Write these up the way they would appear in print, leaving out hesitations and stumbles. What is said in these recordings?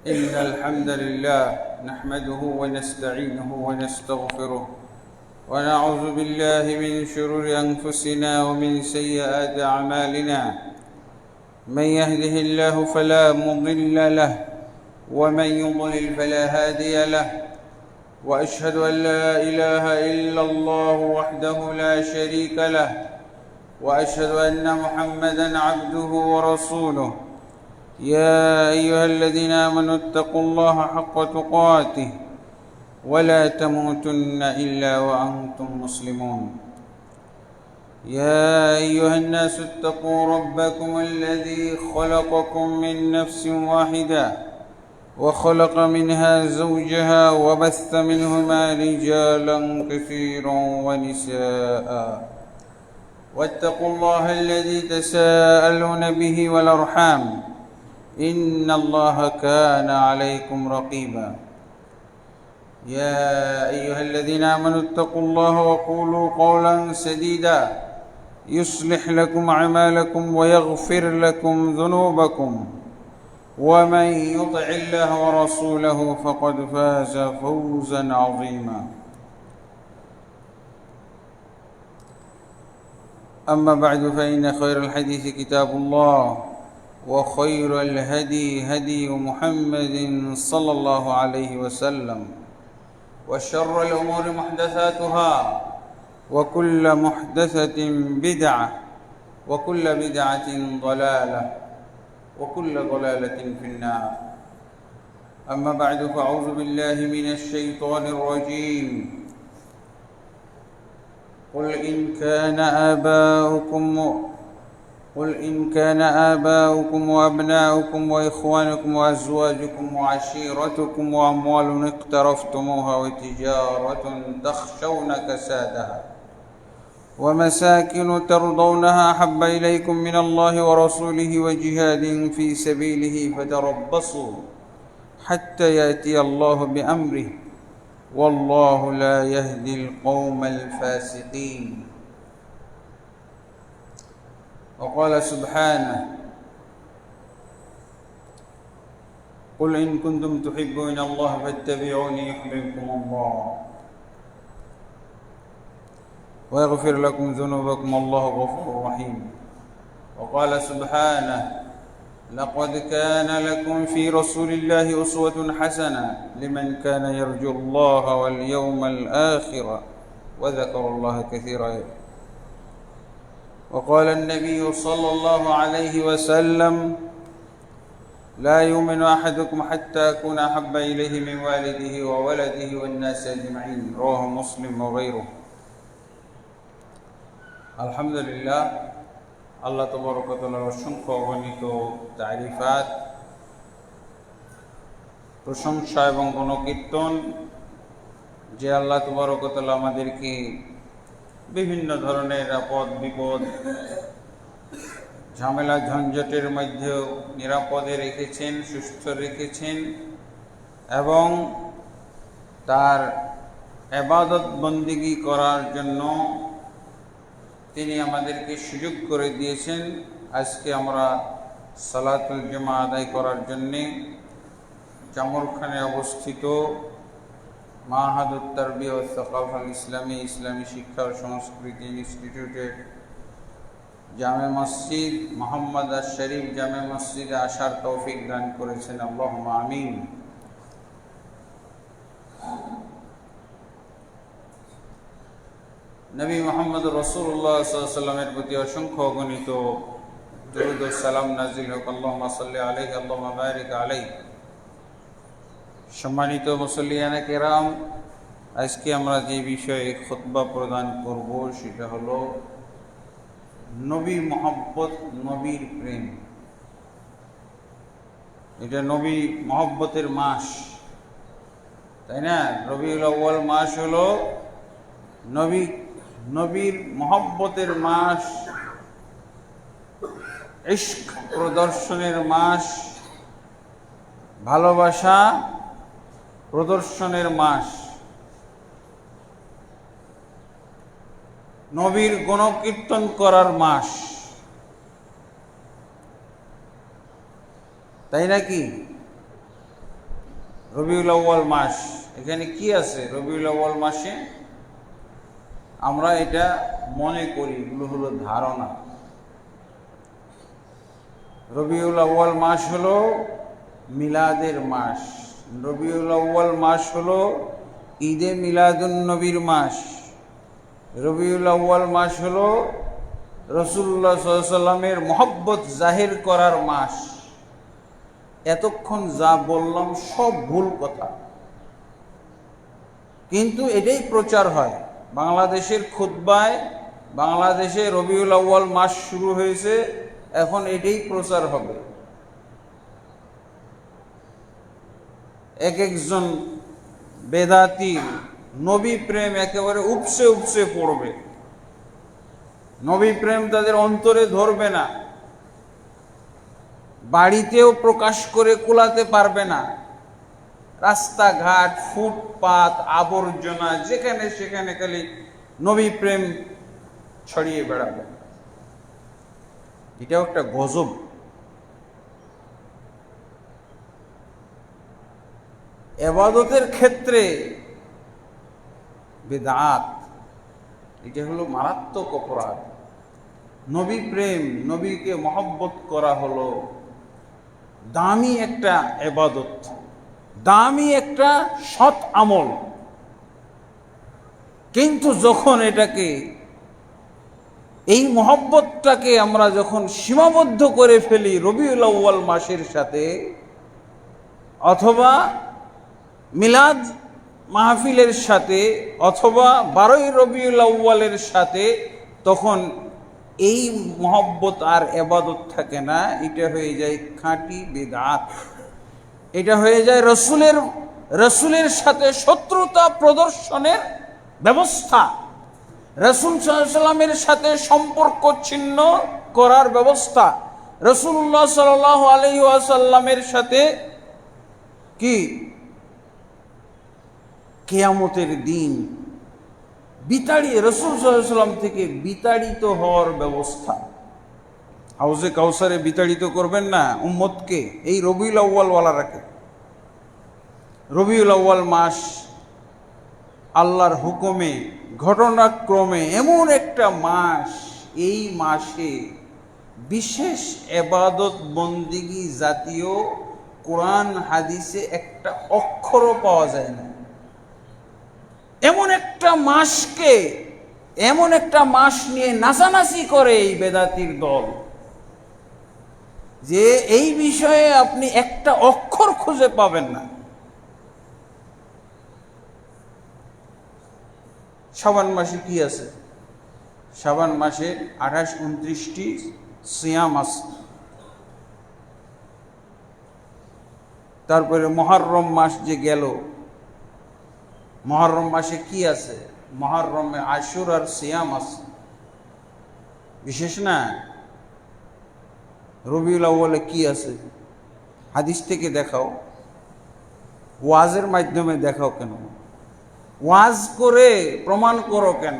إن الحمد لله نحمده ونستعينه ونستغفره ونعوذ بالله من شرور أنفسنا ومن سيئات أعمالنا. من يهده الله فلا مضل له ومن يضلل فلا هادي له، وأشهد أن لا إله إلا الله وحده لا شريك له، وأشهد أن محمدًا عبده ورسوله. يا أيها الذين آمنوا اتقوا الله حق تقاته ولا تموتن إلا وأنتم مسلمون. يا أيها الناس اتقوا ربكم الذي خلقكم من نفس واحدة وخلق منها زوجها وبث منهما رجالا كثيرا ونساء، واتقوا الله الذي تساءلون به والأرحام إن الله كان عليكم رقيبا. يا أيها الذين آمنوا اتقوا الله وقولوا قولا سديدا يصلح لكم أعمالكم ويغفر لكم ذنوبكم، ومن يطع الله ورسوله فقد فاز فوزا عظيما. أما بعد، فإن خير الحديث كتاب الله، وخير الهدي هدي محمد صلى الله عليه وسلم، وشر الأمور محدثاتها، وكل محدثة بدعة، وكل بدعة ضلالة، وكل ضلالة في النار. أما بعد، فأعوذ بالله من الشيطان الرجيم. قل إن كان آباؤكم وأبناؤكم وإخوانكم وأزواجكم وعشيرتكم وأموال اقترفتموها وتجارة تخشون كسادها ومساكن ترضونها أحب إليكم من الله ورسوله وجهاد في سبيله فتربصوا حتى يأتي الله بأمره والله لا يهدي القوم الفاسقين. وقال سبحانه: قل إن كنتم تحبون الله فاتبعوني يحببكم الله ويغفر لكم ذنوبكم والله غفور رحيم. وقال سبحانه: لقد كان لكم في رسول الله أسوة حسنة لمن كان يرجو الله واليوم الآخر وذكر الله كثيرا. وقال النبي صلى الله عليه وسلم: لا يؤمن أحدكم حتى أكون أحب إليه من والده وولده والناس أجمعين. رواه مسلم وغيره. আলহামদুলিল্লাহ, আল্লাহ তাবারক ওয়া তাআলার অসংখ্য অগণিত তারিফাত, প্রশংসা এবং গণকীর্তন যে আল্লাহ তাবারক ওয়া তাআলা আমাদেরকে বিভিন্ন ধরনের আপদ বিপদ ঝামেলা ঝঞ্ঝটের মধ্যেও নিরাপদে রেখেছেন, সুস্থ রেখেছেন এবং তার ইবাদত বন্দেগী করার জন্য তিনি আমাদেরকে সুযোগ করে দিয়েছেন। আজকে আমরা সালাতুল জুমা আদায় করার জন্যে জামরখানে অবস্থিত মাহাদুত তারবিয়া ওয়া সাকাফা ইসলামী শিক্ষা ও সংস্কৃতি ইনস্টিটিউটের জামে মসজিদ মোহাম্মদ শরীফ জামে মসজিদে আসার তৌফিক দান করেছেন। আল্লাহুম্মা আমিন। নবী মুহাম্মদ রাসূলুল্লাহ সাল্লাল্লাহু আলাইহি ওয়াসাল্লামের প্রতি অসংখ্য অগণিত দরুদ ও সালাম নাযিল হোক। আল্লাহুম্মা সাল্লি আলাইহি আল্লাহুম্মা বারিক আলাইহি। সম্মানিত মুসল্লিয়ানে কেরাম, আজকে আমরা যে বিষয়ে খুতবা প্রদান করব সেটা হলো নবী মহব্বত, নবীর প্রেম। এটা নবী মহব্বতের মাস, তাই না? রবিউল আউয়াল মাস হলো নবীর মহব্বতের মাস, ইশক প্রদর্শনের মাস, ভালোবাসা প্রদর্শনের মাস, নবীর গুণকীর্তন করার মাস। তাই নাকি? রবিউল আউয়াল মাস, এখানে কি আছে রবিউল আউয়াল মাসে? আমরা এটা মনে করি, এগুলো হলো ধারণা। রবিউল আউয়াল মাস হলো মিলাদের মাস, রবিউল আউয়াল মাস হলো ঈদে মিলাদুন নবীর মাস, রবিউল আউয়াল মাস হলো রাসূলুল্লাহ সাল্লাল্লাহু আলাইহি ওয়াসাল্লামের মহব্বত জাহির করার মাস। এতক্ষণ যা বললাম সব ভুল কথা, কিন্তু এটাই প্রচার হয় বাংলাদেশের খুতবায়। বাংলাদেশে রবিউল আউয়াল মাস শুরু হয়েছে, এখন এটাই প্রচার হবে। এক একজন বেদাতি নবী প্রেম একেবারে উপসে উপসে পড়বে, নবী প্রেম তাদের অন্তরে ধরবে না, বাড়িতেও প্রকাশ করে কুলাতে পারবে না। রাস্তাঘাট, ফুটপাত, আবর্জনা, যেখানে সেখানে খালি নবী প্রেম ছড়িয়ে বেড়াবে। এটাও একটা গজব। ইবাদতের ক্ষেত্রে বিদআত, এটা হলো মারাত্মক অপরাধ। নবী প্রেম, নবীকে মহব্বত করা হলো দামি একটা ইবাদত, দামি একটা সৎ আমল। কিন্তু যখন এটাকে, এই মহব্বতটাকে আমরা যখন সীমাবদ্ধ করে ফেলি রবিউল আউয়াল মাসের সাথে অথবা মিলাদ মাহফিলের সাথে অথবা 12ই রবিউল আউয়ালের সাথে, তখন এই মহব্বত আর ইবাদত থাকে না, এটা হয়ে যায় খাঁটি বিদআত। এটা হয়ে যায় রসুলের সাথে শত্রুতা প্রদর্শনের ব্যবস্থা, রাসূল সাল্লাল্লাহু আলাইহি ওয়াসাল্লামের সাথে সম্পর্ক ছিন্ন করার ব্যবস্থা, রাসূলুল্লাহ সাল্লাল্লাহু আলাইহি ওয়াসাল্লামের সাথে কি কিয়ামতের দিন রাসূল সাল্লাল্লাহু আলাইহি ওয়াসাল্লাম থেকে বিতাড়িত হওয়ার ব্যবস্থা। হাউজে কাউসারে বিতাড়িত করবেন না উম্মতকে, এই রবিউল আউয়াল ওয়ালারাকে। রবিউল আউয়াল মাস আল্লাহর হুকুমে, ঘটনাক্রমে এমন একটা মাস, এই মাসে বিশেষ ইবাদত বন্দিগি জাতীয় কোরআন হাদিসে একটা অক্ষরও পাওয়া যায় না। এমন একটা মাসকে, এমন একটা মাস নিয়ে নাচানাচি করে এই বেদাতির দল, যে এই বিষয়ে আপনি একটা অক্ষর খুঁজে পাবেন না। শাবান মাসে কি আছে? শাবান মাসে 28-29টি সিয়াম আছে। তারপরে মুহররম মাস যে গেল, মুহররম মাসে কি আছে? মুহররমে আশুরার সিয়াম আছে, বিশেষ না? রবিউল আউয়ালে কি আছে? হাদিস থেকে দেখাও, ওয়াজের মাধ্যমে দেখাও কেন? ওয়াজ করে প্রমাণ করো কেন?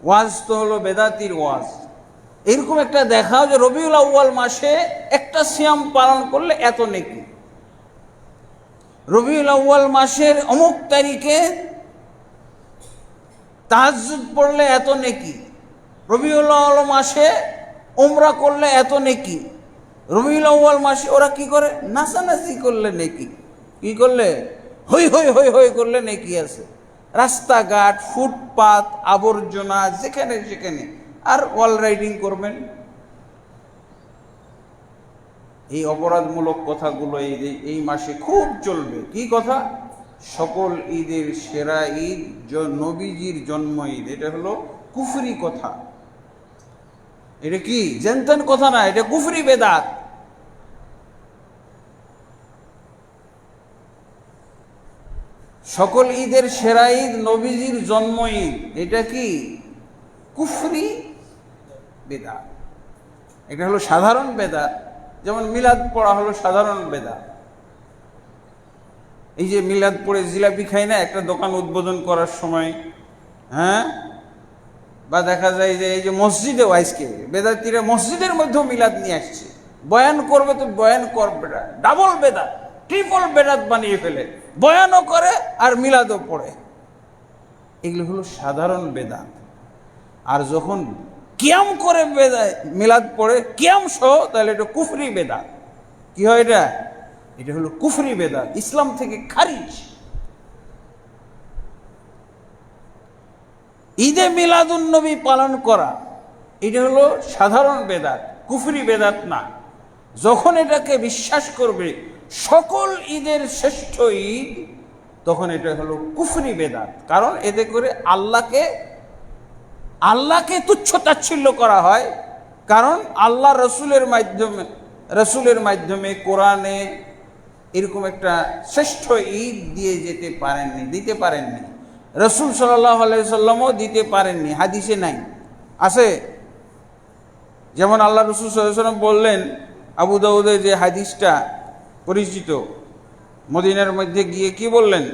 ওয়াজ তো হলো বেদাতির ওয়াজ। এরকম একটা দেখাও যে রবিউল আউয়াল মাসে একটা সিয়াম পালন করলে এত নেকি, রবিউল আউয়াল মাসের অমুক তারিখে তাহাজ্জুদ পড়লে এত নেকি, রবিউল আউয়াল মাসে উমরা করলে এত নেকি। রবিউল আউয়াল মাসে ওরা কি করে? নাচানাচি করলে নেকি, কি করলে হই হই হই হই করলে নেকি আছে। রাস্তাঘাট, ফুটপাত, আবর্জনা, যেখানে সেখানে, আর ওয়াল রাইডিং করবেন। এই অপরাধমূলক কথাগুলো এই মাসে খুব চলবে। কি কথা? সকল ঈদের সেরা ঈদ নবীজির জন্ম ঈদ। এটা হলো কুফরি কথা। এটা কি জেনতেন কথা না, এটা কুফরি বেদাত। সকল ঈদের সেরা ঈদ নবীজির জন্ম ঈদ, এটা কি কুফরি বেদাত। এটা হলো সাধারণ বেদাত। যেমন মিলাদ পড়া হলো সাধারণ বেদাত। এই যে মিলাদ পড়ে জিলাপি খাই না একটা দোকান উদ্বোধন করার সময়, হ্যাঁ, বা দেখা যায় যে এই যে মসজিদেও আজকে বেদাতিরা মসজিদের মধ্যেও মিলাদ নিয়ে আসছে। বয়ান করবে তো বয়ান করবে না, ডাবল বেদাত। ট্রিপল বেদাত বানিয়ে ফেলে, বয়ানও করে আর মিলাদও পড়ে। এগুলো হলো সাধারণ বেদাত। আর যখন কিয়াম করে মিলাদ পড়ে কিয়াম সহ, তাহলে এটা কুফরি বেদাত। কি হয় এটা? এটা হলো কুফরি বেদাত, ইসলাম থেকে খারিজ। ঈদে মিলাদুন নবী পালন করা এটা হলো সাধারণ বেদাত, কুফরি বেদাত না। যখন এটাকে বিশ্বাস করবে সকল ঈদের শ্রেষ্ঠ ঈদ, তখন এটা হলো কুফরি বেদাত। কারণ এতে করে আল্লাহকে তুচ্ছ তাচ্ছিল্য করা হয়। কারণ আল্লাহ রসুলের মাধ্যমে কোরআনে এরকম একটা শ্রেষ্ঠ ঈদ দিতে পারেননি। রসুল সাল্লাল্লাহু আলাইহি সাল্লামও দিতে পারেননি, হাদিসে নাই। আছে যেমন আল্লাহ রসুল সাল্লাল্লাহু আলাইহি সাল্লাম বললেন, আবু দাউদে যে হাদিসটা পরিচিত, মদিনার মধ্যে গিয়ে কি বললেন?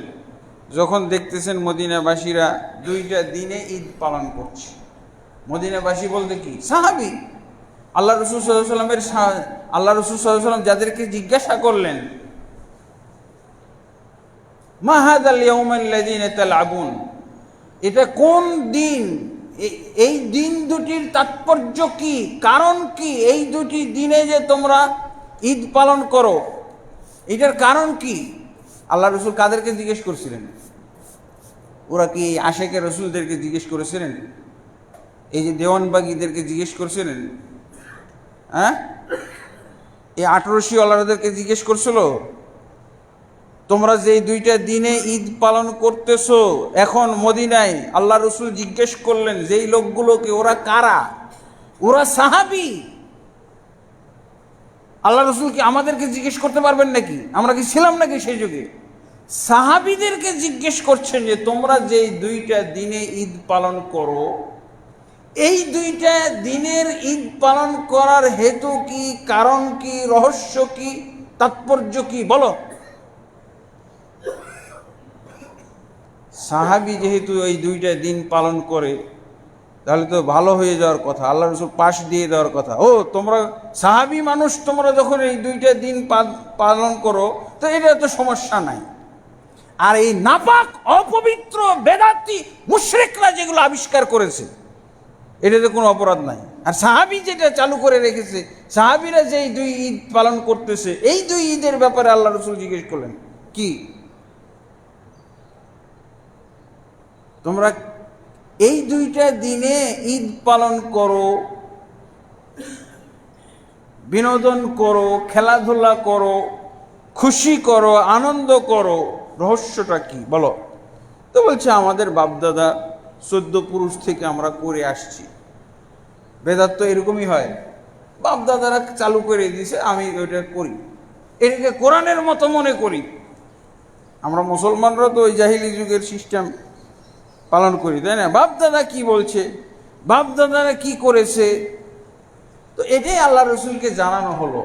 যখন দেখতেছেন মদিনাবাসীরা 2টা দিনে ঈদ পালন করছে। মদিনাবাসী বলতে কি? সাহাবী। আল্লাহ রসুল সাল্লাল্লাহু আলাইহি সাল্লাম যাদেরকে জিজ্ঞাসা করলেন, মা হাযাল ইয়াউমাল্লাযীনা তালআবুন, এটা কোন দিন? এই দিন দুটির তাৎপর্য কি, কারণ কি? এই দুটি দিনে যে তোমরা ঈদ পালন করো, এটার কারণ কি? আল্লাহ রসুল কাদেরকে জিজ্ঞেস করছিলেন? ওরা কি আশেকে রসুলদেরকে জিজ্ঞেস করেছিলেন? এই যে দেওয়ানবাগীদেরকে জিজ্ঞেস করছিলেন? হ্যাঁ, এই 1800-ওয়ালাদেরকে জিজ্ঞেস করছিল, তোমরা যে 2টা দিনে ঈদ পালন করতেছো এখন মদিনায়? আল্লাহ রসুল জিজ্ঞেস করলেন যেই লোকগুলোকে, ওরা কারা? ওরা সাহাবী। আল্লাহ রসুল কি আমাদেরকে জিজ্ঞেস করতে পারবেন নাকি? আমরা কি ছিলাম নাকি সেই যুগে? সাহাবীদেরকে জিজ্ঞেস করছেন যে তোমরা যে 2টা দিনে ঈদ পালন করো, এই 2টা দিনের ঈদ পালন করার হেতু কি, কারণ কি, রহস্য কি, তাৎপর্য কি, বলো। সাহাবী যেহেতু এই 2টা দিন পালন করে, তাহলে তো ভালো হয়ে যাওয়ার কথা, আল্লাহ রসুল পাশ দিয়ে দেওয়ার কথা। ও তোমরা সাহাবী মানুষ, তোমরা যখন এই 2টা দিন পালন করো, তো এটা তো সমস্যা নাই। আর এই নাপাক, অপবিত্র, বেদাতি মুশরিকরা যেগুলো আবিষ্কার করেছে, এটাতে কোনো অপরাধ নাই। আর সাহাবী যেটা চালু করে রেখেছে, সাহাবীরা যে 2 ঈদ পালন করতেছে, এই 2 ঈদের ব্যাপারে আল্লাহ রসুল জিজ্ঞেস করলেন, কি তোমরা এই 2টা দিনে ঈদ পালন করো, বিনোদন করো, খেলাধুলা করো, খুশি করো, আনন্দ করো, রহস্যটা কি বলো? তো বলছে আমাদের বাপদাদা 14 পুরুষ থেকে আমরা করে আসছি। বেদাত তো এরকমই হয়, বাপদাদারা চালু করে দিয়েছে, আমি ওইটা করি, এটাকে কোরআনের মতো মনে করি। আমরা মুসলমানরা তো ওই জাহিলি যুগের সিস্টেম পালন করি, তাই না? বাপদাদা কি বলছে, বাপদাদারা কি করেছে, তো এটাই আল্লাহ রসুলকে জানানো হলো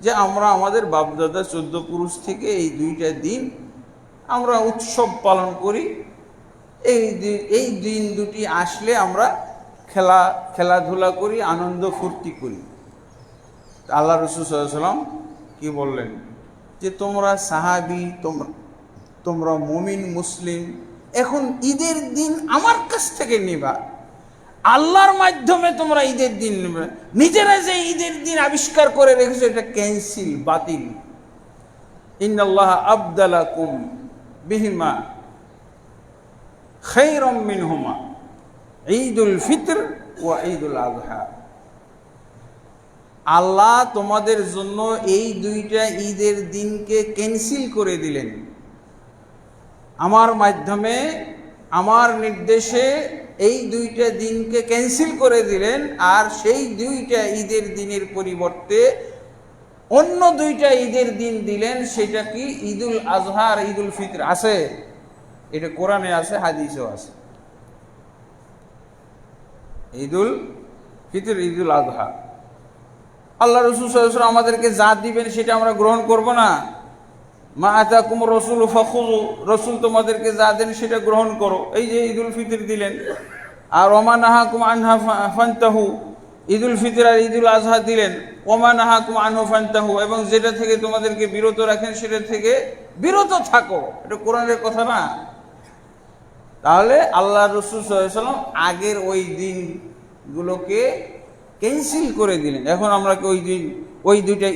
যে আমরা আমাদের বাপদাদা 14 পুরুষ থেকে এই 2টা দিন আমরা উৎসব পালন করি। এই দিন দুটি আসলে আমরা খেলাধুলা করি, আনন্দ ফুর্তি করি। আল্লাহ রসুল সাল্লাল্লাহু আলাইহি সাল্লাম কি বললেন? যে তোমরা সাহাবী, তোমরা মুমিন মুসলিম, এখন ঈদের দিন আমার কাছ থেকে নিবা, আল্লাহর মাধ্যমে তোমরা ঈদের দিন নেবে। নিজেরা যে ঈদের দিন আবিষ্কার করে রেখেছে, এটা ক্যান্সেল, বাতিল। ইন্নাল্লাহ আবদালাকুম বিহিমা খায়রাম মিনহুমা ঈদুল ফিতর ওয়া ঈদুল আযহা। আল্লাহ তোমাদের জন্য এই 2টা ঈদের দিনকে ক্যান্সেল করে দিলেন, আমার মাধ্যমে, আমার নির্দেশে এই 2টা দিনকে ক্যান্সেল করে দিলেন। আর সেই 2টা ঈদের দিনের পরিবর্তে অন্য 2টা ঈদের দিন দিলেন। সেটা কি? ঈদুল আযহা আর ঈদুল ফিতর। আছে, এটা কোরআনে আছে, হাদিসেও আছে। ঈদুল ফিতর, ঈদুল আযহা। আল্লাহ রসুল সাল্লাল্লাহু আলাইহি ওয়াসাল্লাম আমাদেরকে যা দিবেন সেটা আমরা গ্রহণ করব না। মা আতাকুম রাসূলু ফাখুযু, রসুল তোমাদেরকে যা দেন সেটা গ্রহণ করো। এই যে ঈদুল ফিতর দিলেন। আর ওমা নাহাকুম আনহা ফান্তাহু, ঈদুল ফিতর আর ঈদুল আজহা দিলেন, ওমা নাহাকুম আনহু ফান্তাহু, এবং যেটা থেকে তোমাদেরকে বিরত রাখেন সেটা থেকে বিরত থাকো। এটা কোরআনের কথা না? তাহলে আল্লাহ রাসূল সাল্লাল্লাহু আলাইহি ওয়াসাল্লাম আগের ওই দিনগুলোকে ক্যান্সেল করে দিলেন। এখন আমরা কি ওই দুইটা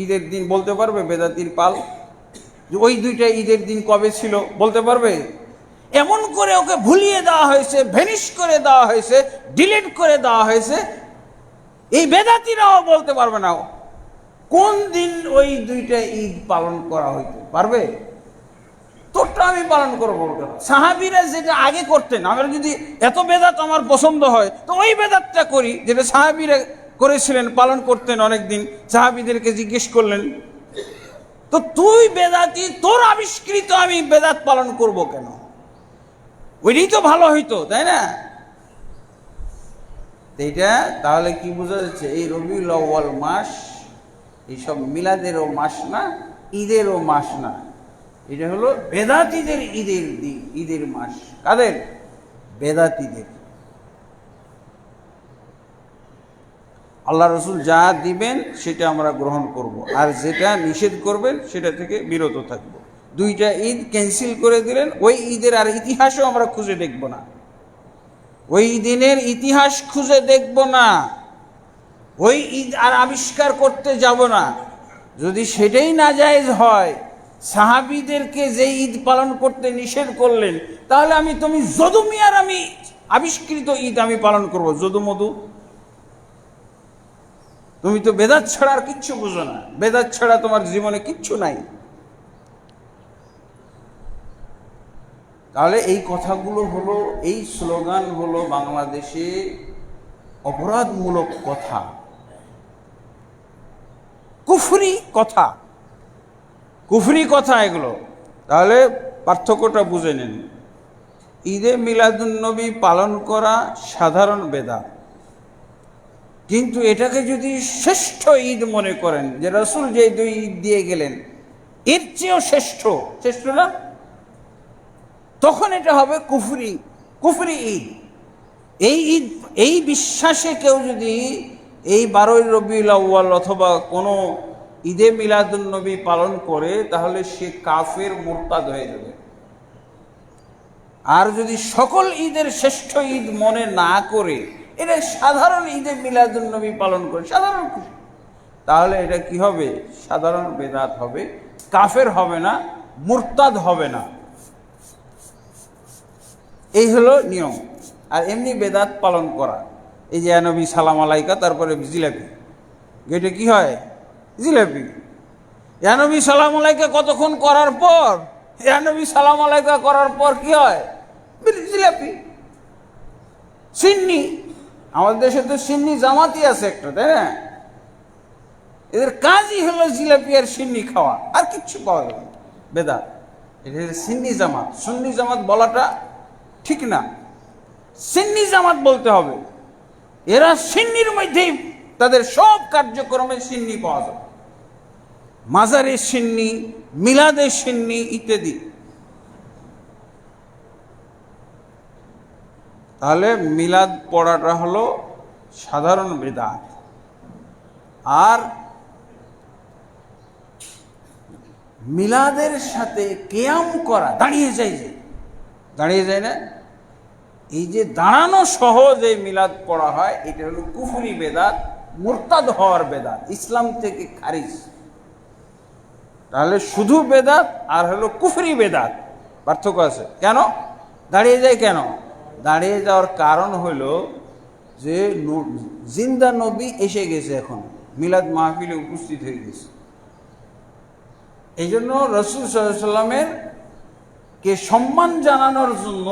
ঈদের দিন বলতে পারবে? বেদাতির পাল ওই দুইটা ঈদের দিন কবে ছিল বলতে পারবে? এমন করে ওকে ভুলিয়ে দেওয়া হয়েছে, ভ্যানিশ করে দেওয়া হয়েছে, ডিলিট করে দেওয়া হয়েছে, এই বেদাতিরাও বলতে পারবে না কোন দিন ওই দুইটা ঈদ পালন করা হইতে পারবে। তোরটা আমি পালন করবো। সাহাবীরা যেটা আগে করতেন, আমরা যদি এত বেদাত আমার পছন্দ হয় তো ওই বেদাতটা করি যেটা সাহাবীরা করেছিলেন, পালন করতেন অনেকদিন। সাহাবীদেরকে জিজ্ঞেস করলেন, তো তুই বেদাতি, তোর আবিষ্কৃত আমি বেদাত পালন করব কেন? ওইটাই তো ভালো হইতো, তাই না? এইটা তাহলে কি বোঝা যাচ্ছে? এই রবিউল আউয়াল মাস এইসব মিলাদেরও মাস না, ঈদেরও মাস না। এটা হলো বেদাতীদের ঈদের মাস। কাদের? বেদাতীদের। আল্লাহ রসুল যা দিবেন সেটা আমরা গ্রহণ করব, আর যেটা নিষেধ করবেন সেটা থেকে বিরত থাকব। দুইটা ঈদ ক্যান্সেল করে দিলেন, ওই ঈদের আর ইতিহাসও আমরা খুঁজে দেখব না, ওই দিনের ইতিহাস খুঁজে দেখব না, ওই ঈদ আর আবিষ্কার করতে যাব না। যদি সেটাই নাজায়েজ হয়, সাহাবীদেরকে যে ঈদ পালন করতে নিষেধ করলেন, তাহলে তুমি যদু মিয়ার আমি আবিষ্কৃত ঈদ আমি পালন করব, যদু মধু। তুমি তো বেদাত ছাড়া আর কিচ্ছু বুঝো না, বেদাত ছাড়া তোমার জীবনে কিচ্ছু নাই। তাহলে এই কথাগুলো হলো, এই স্লোগান হলো বাংলাদেশে অপরাধমূলক কথা, কুফরি কথা, কুফরি কথা এগুলো। তাহলে পার্থক্যটা বুঝে নিন। ঈদে মিলাদুন্নবী পালন করা সাধারণ বেদাত, কিন্তু এটাকে যদি শ্রেষ্ঠ ঈদ মনে করেন, যে রাসূল যে দুই ঈদ দিয়ে গেলেন এর চেয়েও শ্রেষ্ঠ, শ্রেষ্ঠ না, তখন এটা হবে কুফরি ঈদ। এই ঈদ, এই বিশ্বাসে কেউ যদি এই 12ই রবিউল আউয়াল অথবা কোনো ঈদে মিলাদুন্নবী পালন করে, তাহলে সে কাফের, মুরতাদ হয়ে যাবে। আর যদি সকল ঈদের শ্রেষ্ঠ ঈদ মনে না করে এটা সাধারণ ঈদে মিলাদুন্নবী পালন করে, সাধারণ খুশি, তাহলে এটা কি হবে? সাধারণ বেদাত হবে, কাফের হবে না, মুরতাদ হবে না। এই হলো নিয়ম। আর এমনি বেদাত পালন করা, এই যে নবী সালাম আলাইকা, তারপরে জিলাপি, এটা কি হয়? জিলাপি। নবী সালাম আলাইকা কতক্ষণ করার পর, নবী সালাম আলাইকা করার পর কি হয়? জিলাপি, সিন্নি। আমাদের দেশে তো সিন্নি জামাতি আছে একটা, তাই না? এদের কাজই হলো জিলাপি আর সিন্নি খাওয়া, আর কিচ্ছু পাওয়া যাবে না। বেদাত। এটা সিন্নি জামাত, সুন্নি জামাত বলাটা ঠিক না, সিন্নি জামাত বলতে হবে। এরা সিন্নির মধ্যেই তাদের সব কার্যক্রমে সিন্নি পাওয়া যাবে, মাজারের সিন্নি, মিলাদের সিন্নি ইত্যাদি। তাহলে মিলাদ পড়াটা হলো সাধারণ বেদাত। আর মিলাদের সাথে কিয়াম করা, দাঁড়িয়ে যায় না, এই যে দাঁড়ানো সহ যে মিলাদ পড়া হয়, এটা হলো কুফরি বেদাত, মুরতাদ হওয়ার বেদাত, ইসলাম থেকে খারিজ। তাহলে শুধু বেদাত আর হলো কুফরি বেদাত, পার্থক্য আছে। কেন দাঁড়িয়ে যায়? কেন দাঁড়িয়ে যাওয়ার কারণ হলো যে জিন্দা নবী এসে গেছে, এখন মিলাদ মাহফিলে উপস্থিত হয়ে গেছে। এই জন্য রাসূল সাল্লাল্লাহু আলাইহি সাল্লামের কে সম্মান জানানোর জন্য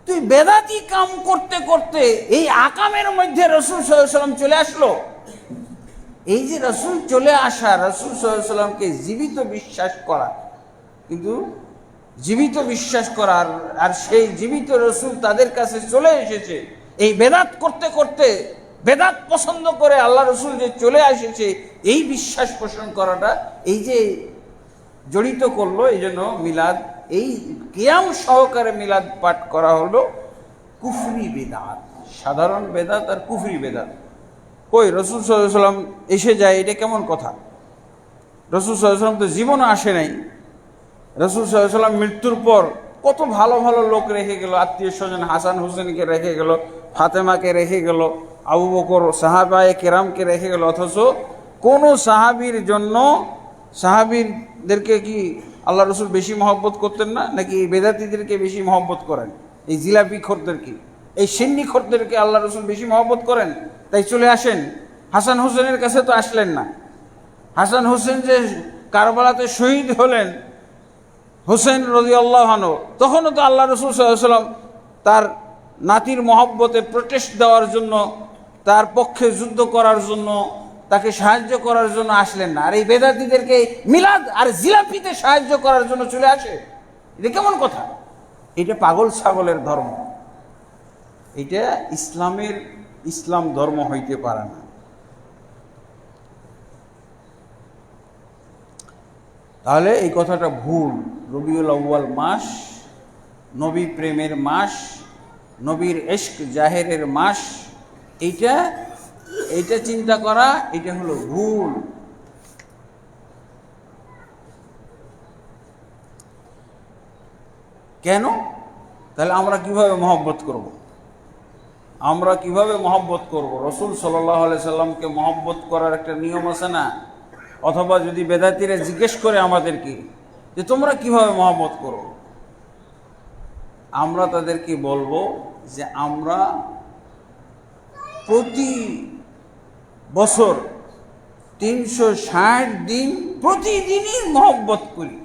তুই বেদাতি কাম করতে করতে এই আকামের মধ্যে রাসূল সাল্লাল্লাহু আলাইহি সাল্লাম চলে আসলো। এই যে রাসূল চলে আসা, রাসূল সাল্লাল্লাহু আলাইহি সাল্লামকে জীবিত বিশ্বাস করা, কিন্তু জীবিত বিশ্বাস করার, আর সেই জীবিত রাসূল তাদের কাছে চলে এসেছে, এই বেদাত করতে করতে, বেদাত পছন্দ করে আল্লাহ রাসূল যে চলে এসেছে, এই বিশ্বাস পোষণ করাটা এই যে জড়িত করলো। এই জন্য মিলাদ, এই কিয়াম সহকারে মিলাদ পাঠ করা হলো কুফরি বেদাত, সাধারণ বেদাত আর কুফরি বেদাত। কই রাসূল সাল্লাল্লাহু আলাইহি ওয়াসাল্লাম এসে যায়, এটা কেমন কথা? রাসূল সাল্লাল্লাহু আলাইহি ওয়াসাল্লাম তো জীবনে আসে নাই। রাসূল সাল্লাল্লাহু আলাইহি ওয়াসাল্লাম মৃত্যুর পর কত ভালো ভালো লোক রেখে গেল, আত্মীয় স্বজন, হাসান হুসেনকে রেখে গেল, ফাতেমাকে রেখে গেল, আবু বকর, সাহাবায়ে কেরামকে রেখে গেল, অথচ কোন সাহাবীর জন্য, সাহাবীদেরকে কি আল্লাহ রসুল বেশি মহব্বত করতেন না? নাকি এই বেদাতীদেরকে বেশি মহব্বত করেন? এই জিলাপি খোরদেরকে, এই সিন্নি খোরদেরকে আল্লাহ রসুল বেশি মহব্বত করেন? তাই চলে আসেন। হাসান হোসেনের কাছে তো আসলেন না। হাসান হোসেন যে কারবালাতে শহীদ হলেন, হোসেন রাদিয়াল্লাহু আনহু, তখনও তো আল্লাহ রসুল সাল্লাল্লাহু আলাইহি ওয়াসাল্লাম তার নাতির মহব্বতে প্রোটেস্ট দেওয়ার জন্য, তার পক্ষে যুদ্ধ করার জন্য, তাকে সাহায্য করার জন্য আসলেন না। আর এই বেদাতীদেরকে মিলাদ আর জিলাপিতে সাহায্য করার জন্য চলে আসে। এটা কেমন কথা? এটা পাগল ছাগলের ধর্ম। এটা ইসলাম ধর্ম হইতে পারে না। তাহলে এই কথাটা ভুল। রবিউল আউয়াল মাস নবী প্রেমের মাস, নবীর ইশক জাহেরের মাস, এইটা চিন্তা করা, এটা হলো ভুল। কেন? তাহলে আমরা কিভাবে মহব্বত করব? আমরা কিভাবে মহব্বত করব? রাসূল সাল্লাল্লাহু আলাইহি সাল্লামকে মহব্বত করার একটা নিয়ম আছে না? অথবা যদি বেদাতীরা জিজ্ঞেস করে আমাদেরকে যে তোমরা কিভাবে মহব্বত করো, আমরা তাদেরকে বলবো যে আমরা প্রতি বছর 360 দিন প্রতিদিনই মহব্বত করি।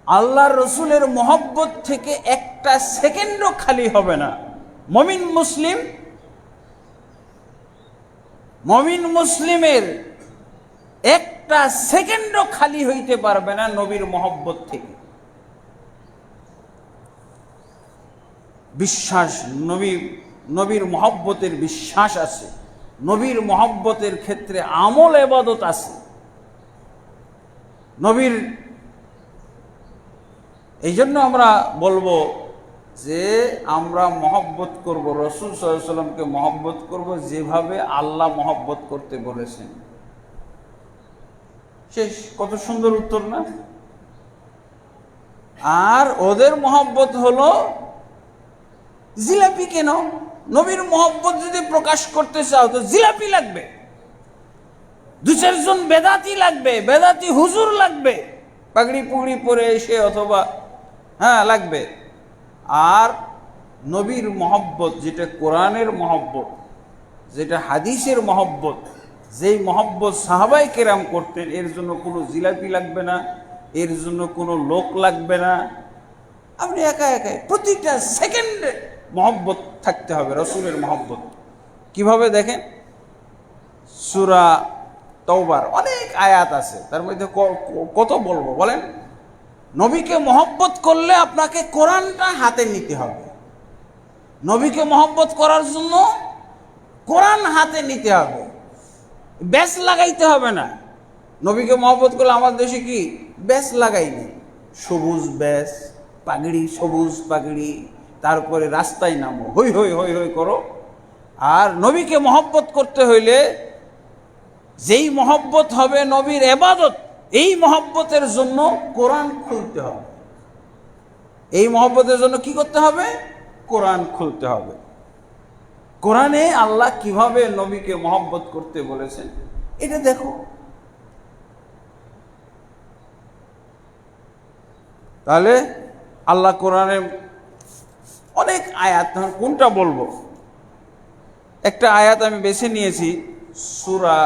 আল্লাহর রসুলের মহব্বত থেকে একটা সেকেন্ডও খালি হবে না। মমিন মুসলিমের একটা সেকেন্ডও খালি হইতে পারবে না নবীর মহব্বত থেকে। বিশ্বাস, নবীর মহব্বতের বিশ্বাস আছে, নবীর মহব্বতের ক্ষেত্রে আমল ইবাদত আছে। নবীর, এই জন্য আমরা বলবো যে আমরা মহব্বত করব, রাসূল সাল্লাল্লাহু আলাইহি ওয়াসাল্লামকে মহব্বত করব যেভাবে আল্লাহ মহব্বত করতে বলেছেন। শেষ। কত সুন্দর উত্তর না? আর ওদের মহব্বত হলো জিলাপি। কেন? নবীর মহব্বত যদি প্রকাশ করতে চাও তো জিলাপি লাগবে, 2-4 জন বেদাতি লাগবে, বেদাতি হুজুর লাগবে, পাগড়ি পুগড়ি পরে এসে, অথবা লাগবে। আর নবীর মহব্বত, যেটা কোরআনের মহব্বত, যেটা হাদিসের মহব্বত, যেই মহব্বত সাহাবায়ে কেরাম করতেন, এর জন্য কোনো জিলাপি লাগবে না, এর জন্য কোনো লোক লাগবে না। আপনি একা একাই প্রতিটা সেকেন্ডে মহব্বত থাকতে হবে, রসুলের মহব্বত। কিভাবে দেখেন, সূরা তওবার অনেক আয়াত আছে, তার মধ্যে কত বলবো বলেন? নবীকে মহব্বত করলে আপনাকে কোরআনটা হাতে নিতে হবে। নবীকে মহব্বত করার জন্য কোরআন হাতে নিতে হবে, ব্যাস লাগাইতে হবে না। নবীকে মহব্বত করলে আমাদের দেশে কি ব্যাস লাগাই নেই, সবুজ ব্যাস, পাগড়ি, সবুজ পাগড়ি, তারপরে রাস্তায় নামো, হই হই হই হই করো। আর নবীকে মহব্বত করতে হইলে যেই মহব্বত হবে নবীর ইবাদত, এই মহব্বতের জন্য কোরআন খুলতে হবে। এই মহব্বতের জন্য কি করতে হবে? কোরআন খুলতে হবে। কোরআনে আল্লাহ কিভাবে নবীকে মহব্বত করতে বলেছেন এটা দেখো। তাহলে আল্লাহ কোরআনে অনেক আয়াত, কোনটা বলবো? একটা আয়াত আমি বেছে নিয়েছি, সূরা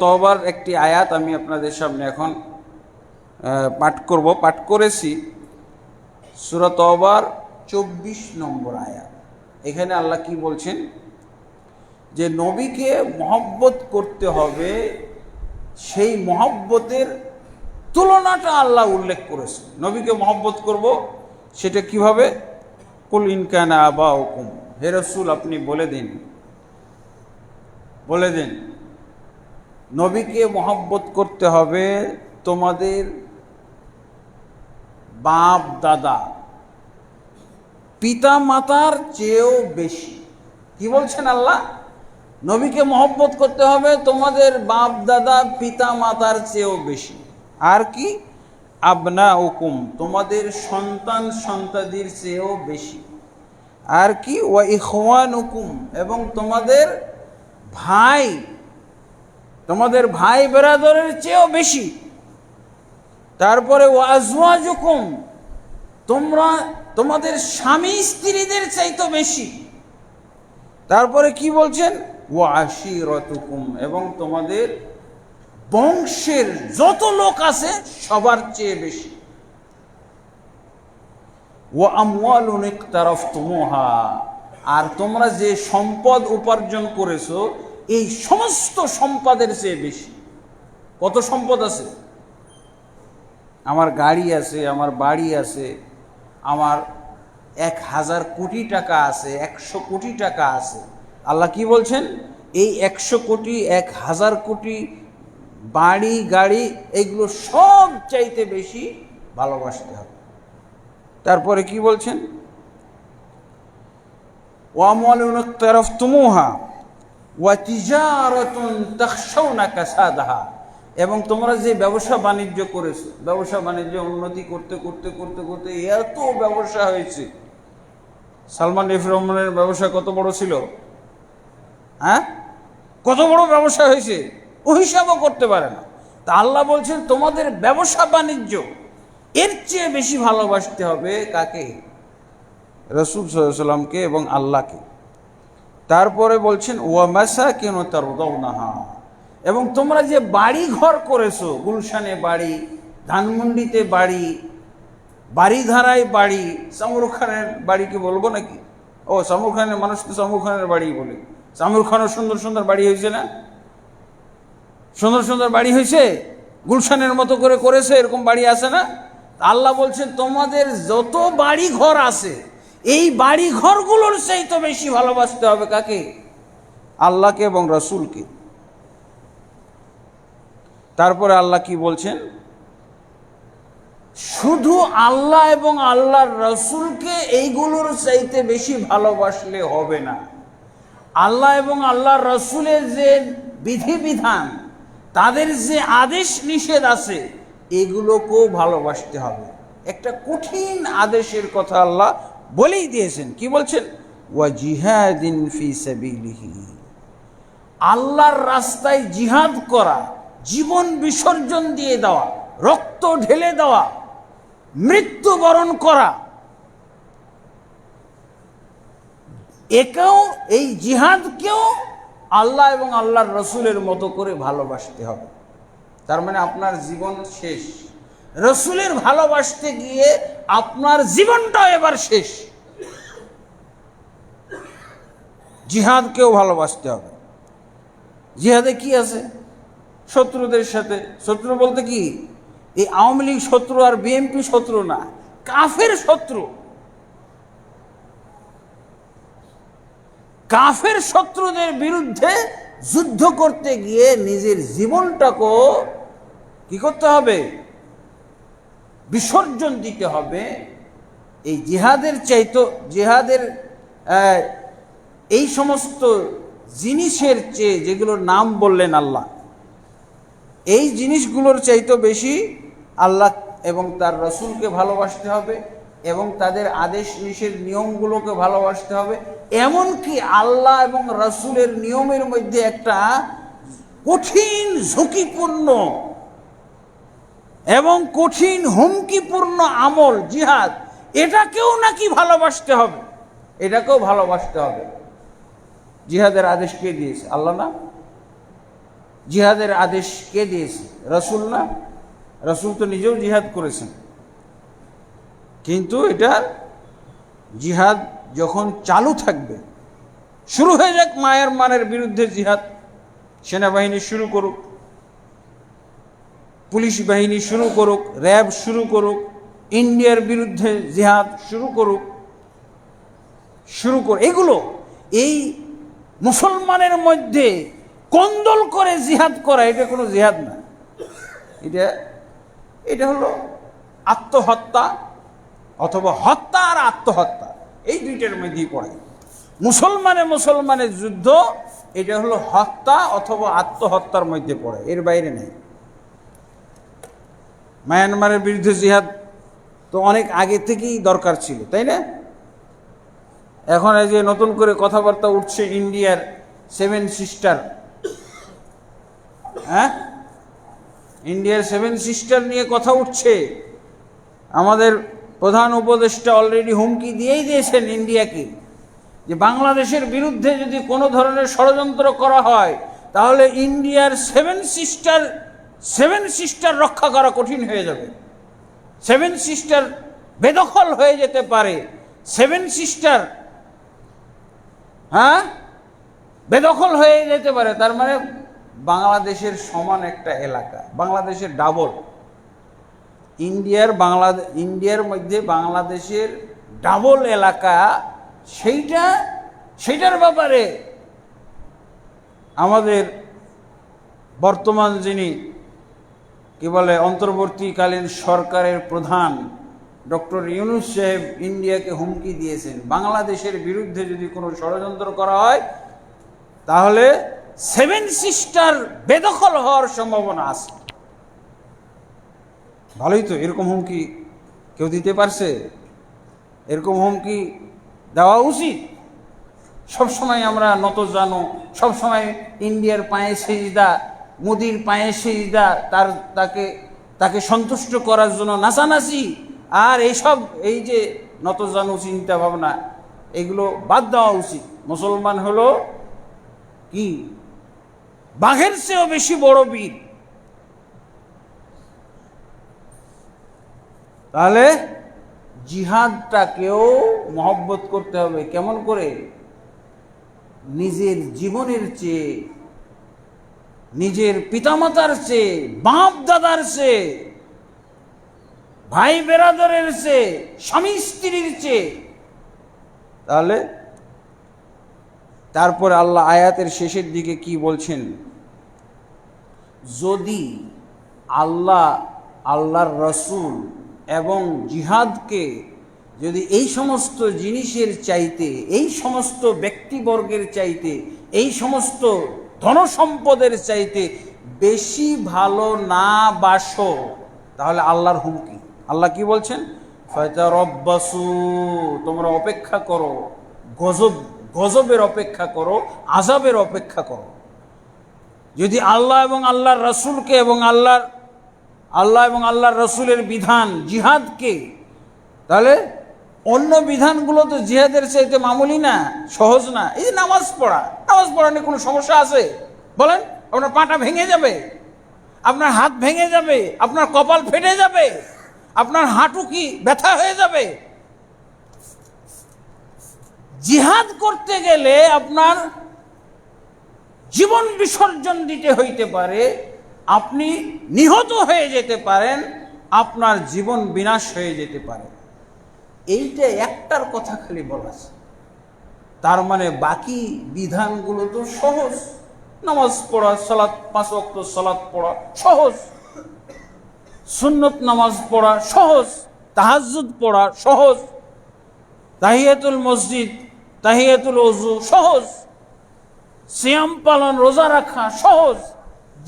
তওবার একটি আয়াত আমি আপনাদের সামনে এখন পাঠ করেছি। সূরা তওবার 24 নম্বর আয়াত। এখানে আল্লাহ কি বলছেন? যে নবীকে মহব্বত করতে হবে, সেই মহব্বতের তুলনাটা আল্লাহ উল্লেখ করেছে। নবীকে মহব্বত করব, সেটা কিভাবে? কুল ইন কানা আবাউকুম, হে রাসূল আপনি বলে দিন নবীকে মহব্বত করতে হবে তোমাদের বাপ দাদা, পিতা মাতার চেয়েও বেশি। কি বলছেন আল্লাহ? নবীকে মহব্বত করতে হবে তোমাদের বাপ দাদা পিতা মাতার চেয়েও বেশি। আর কি? আবনাউকুম, তোমাদের সন্তান সন্তাদির চেয়েও বেশি। আর কি? ওয়া ইখওয়ানুকুম, এবং তোমাদের ভাই, তোমাদের ভাই বেরাদরের চেয়েও বেশি। তারপরে ওয়া আজওয়াজুকুম, তোমরা তোমাদের স্বামী স্ত্রীদের চাইতে বেশি। তারপরে কি বলছেন? ওয়া আশিরাতুকুম, এবং তোমাদের বংশের যত লোক আছে সবার চেয়ে বেশি। ওয়া আমওয়ালুন ইকতারাফতুমুহা, আর তোমরা যে সম্পদ উপার্জন করেছো এই সমস্ত সম্পদের চেয়ে বেশি। কত সম্পদ আছে? আমার গাড়ি আছে, আমার বাড়ি আছে, আমার 1000 কোটি টাকা আছে, 100 কোটি টাকা আছে। আল্লাহ কি বলছেন? এই 100 কোটি 1000 কোটি বাড়ি গাড়ি এগুলো সব চাইতে বেশি ভালোবাসতে হবে। তারপরে কি বলছেন? ওয়া আমওয়ালুন ইকতারাফতুমুহা ওয়া তিজারাতুন তাখশাউনা কাসাদাহা, এবং তোমরা যে ব্যবসা বাণিজ্য করেছো, ব্যবসা বাণিজ্য উন্নতি করতে করতে করতে করতে এত ব্যবসা হয়েছে। সালমান এফ রহমানের ব্যবসা কত বড় ছিল? হ্যাঁ, কত বড় ব্যবসা হয়েছে ও হিসাবও করতে পারে না। তা আল্লাহ বলছেন তোমাদের ব্যবসা বাণিজ্য এর চেয়ে বেশি ভালোবাসতে হবে কাকে? রাসূল সাল্লাল্লাহু আলাইহি ওয়াসাল্লামকে এবং আল্লাহকে। তারপরে বলছেন ওয়া মাসাকিনু তারদাউনাহা, এবং তোমরা যে বাড়ি ঘর করেছো, গুলশানে বাড়ি, ধানমন্ডিতে বাড়ি, বাড়িধারায় বাড়ি, শামরুখ খানের বাড়িকে বলবো নাকি? ও শামরুখ খানের মানুষ তো শামরুখ খানের বাড়ি বলে। শামরুখ খানের সুন্দর সুন্দর বাড়ি হয়েছে না? সুন্দর সুন্দর বাড়ি হয়েছে, গুলশানের মতো করে করেছে, এরকম বাড়ি আছে না? আল্লাহ বলছেন তোমাদের যত বাড়ি ঘর আছে এই বাড়ি ঘরগুলোর চাইতে বেশি ভালোবাসতে হবে কাকে? আল্লাহকে এবং রাসূলকে। তারপরে আল্লাহ কি বলছেন? শুধু আল্লাহ এবং আল্লাহর রাসূলকে এইগুলোর চাইতে বেশি ভালোবাসলে হবে না। আল্লাহ এবং আল্লাহর রাসূলের যে বিধিবিধান, তাদের যে আদেশ নিষেধ আছে এগুলোকেও ভালোবাসতে হবে। একটা কঠিন আদেশের কথা আল্লাহ বলেই দিয়েছেন। কি বলছেন? ওয়া জিহাদিন ফি সাবিলিহি, আল্লাহর রাস্তায় জিহাদ করা, জীবন বিসর্জন দিয়ে দেওয়া, রক্ত ঢেলে দেওয়া, মৃত্যুবরণ করা, একেও, এই জিহাদকেও আল্লাহ এবং আল্লাহর রাসূলের মতো করে ভালোবাসতে হবে। তার মানে আপনার জীবন শেষ। রাসূলের ভালোবাসতে গিয়ে আপনার জীবনটাও এবার শেষ। জিহাদকেও ভালোবাসতে হবে। জিহাদে কি আছে? শত্রুদের সাথে। শত্রু বলতে কি? এই আওয়ামী লীগ শত্রু আর বিএনপি শত্রু না, কাফের শত্রু। কাফের শত্রুদের বিরুদ্ধে যুদ্ধ করতে গিয়ে নিজের জীবনটাকেও কি করতে হবে? বিসর্জন দিতে হবে। এই জিহাদের চাইতো, জিহাদের এই সমস্ত জিনিসের চেয়ে, যেগুলোর নাম বললেন আল্লাহ, এই জিনিসগুলোর চাইতো বেশি আল্লাহ এবং তার রাসূলকে ভালোবাসতে হবে, এবং তাদের আদেশ নিষেধ নিয়মগুলোকে ভালোবাসতে হবে। এমনকি আল্লাহ এবং রাসূলের নিয়মের মধ্যে একটা কঠিন ঝুঁকিপূর্ণ এবং কঠিন হুমকিপূর্ণ আমল জিহাদ, এটাকেও নাকি ভালোবাসতে হবে, এটাকেও ভালোবাসতে হবে। জিহাদের আদেশ কে দিয়েছে? আল্লাহ না? জিহাদের আদেশ কে দিয়েছে? রাসূল না? রাসূল তো নিজেও জিহাদ করেছেন। কিন্তু এটা জিহাদ যখন চালু থাকবে, শুরু হয়ে যাক মায়ানমারের বিরুদ্ধে জিহাদ, সেনাবাহিনী শুরু করুক, পুলিশ বাহিনী শুরু করুক, র্যাব শুরু করুক, ইন্ডিয়ার বিরুদ্ধে জিহাদ শুরু করুক, এগুলো এই মুসলমানের মধ্যে কোন্দল করে জিহাদ করা, এটা কোনো জিহাদ না। এটা হলো আত্মহত্যা, অথবা হত্যা আর আত্মহত্যা, এই দুইটার মধ্যেই পড়ে। মুসলমানের যুদ্ধ এটা হলো হত্যা অথবা আত্মহত্যার মধ্যে পড়ে, এর বাইরে নেই। মায়ানমারের বিরুদ্ধে জিহাদ তো অনেক আগে থেকেই দরকার ছিল, তাই না? এখন এই যে নতুন করে কথাবার্তা উঠছে ইন্ডিয়ার 7 সিস্টার, হ্যাঁ, ইন্ডিয়ার 7 সিস্টার নিয়ে কথা উঠছে। আমাদের প্রধান উপদেষ্টা অলরেডি হুমকি দিয়েই দিয়েছেন ইন্ডিয়াকে যে বাংলাদেশের বিরুদ্ধে যদি কোনো ধরনের ষড়যন্ত্র করা হয় তাহলে ইন্ডিয়ার 7 সিস্টার রক্ষা করা কঠিন হয়ে যাবে। 7 সিস্টার বেদখল হয়ে যেতে পারে। 7 সিস্টার, হ্যাঁ, বেদখল হয়ে যেতে পারে। তার মানে বাংলাদেশের সমান একটা এলাকা, বাংলাদেশের ডাবল। ইন্ডিয়ার মধ্যে বাংলাদেশের ডাবল এলাকা, সেইটার ব্যাপারে আমাদের বর্তমান যিনি কি বলে অন্তর্বর্তীকালীন সরকারের প্রধান ডক্টর ইউনূস সাহেব ইন্ডিয়াকে হুমকি দিয়েছেন, বাংলাদেশের বিরুদ্ধে যদি কোনো ষড়যন্ত্র করা হয় তাহলে 7 সিস্টার বেদখল হওয়ার সম্ভাবনা আছে। ভালোই তো, এরকম হুমকি কেউ দিতে পারছে? এরকম হুমকি দেওয়া উচিত। সবসময় আমরা নত জানো, সবসময় ইন্ডিয়ার পায়ে সেজদা, মোদির পায়ে সেজদা, তাকে সন্তুষ্ট করার জন্য নাচানাচি, আর এইসব এই যে নত জানো চিন্তা ভাবনা, এগুলো বাদ দেওয়া উচিত। মুসলমান হলো কি বাঘের চেয়েও বেশি বড় বীর। তাহলে জিহাদটাকেও মহব্বত করতে হবে। কেমন করে? নিজের জীবনের চেয়ে, নিজের পিতামাতার চেয়ে, বাপ দাদার চেয়ে, ভাই বেরাদরের চেয়ে, স্বামী স্ত্রীর চেয়ে। তাহলে তারপর আল্লাহ আয়াতের শেষের দিকে কি বলছেন? যদি আল্লাহর রসুল এবং জিহাদকে যদি এই সমস্ত জিনিসের চাইতে, এই সমস্ত ব্যক্তিবর্গের চাইতে, এই সমস্ত ধনসম্পদের চাইতে বেশি ভালো না বাসো, তাহলে আল্লাহর হুমকি। আল্লাহ কি বলছেন? ফাতারাব্বাসু, তোমরা অপেক্ষা করো, গজবের অপেক্ষা করো, আযাবের অপেক্ষা করো। যদি আল্লাহ এবং আল্লাহর রসুলকে এবং আল্লাহর রসুলের বিধান জিহাদকে, তাহলে অন্য বিধানগুলো তো জিহাদের চাইতে মামুলি না, সহজ না। এই যে নামাজ পড়া নিয়ে কোনো সমস্যা আছে বলেন? আপনার পাটা ভেঙে যাবে, আপনার হাত ভেঙে যাবে, আপনার কপাল ফেটে যাবে, আপনার হাঁটু কি ব্যথা হয়ে যাবে। জিহাদ করতে গেলে আপনার জীবন বিসর্জন দিতে হইতে পারে, আপনি নিহত হয়ে যেতে পারেন, আপনার জীবন বিনাশ হয়ে যেতে পারে। এইটা একটার কথা খালি বলা আছে, তার মানে বাকি বিধানগুলো তো সহজ। নামাজ পড়া, সালাত, 5 ওয়াক্ত সালাত পড়া সহজ, সুন্নত নামাজ পড়া সহজ, তাহাজ্জুদ পড়া সহজ, তাহিয়াতুল মসজিদ, তাহিয়াতুল ওযু সহজ, সিয়াম পালন, রোজা রাখা সহজ।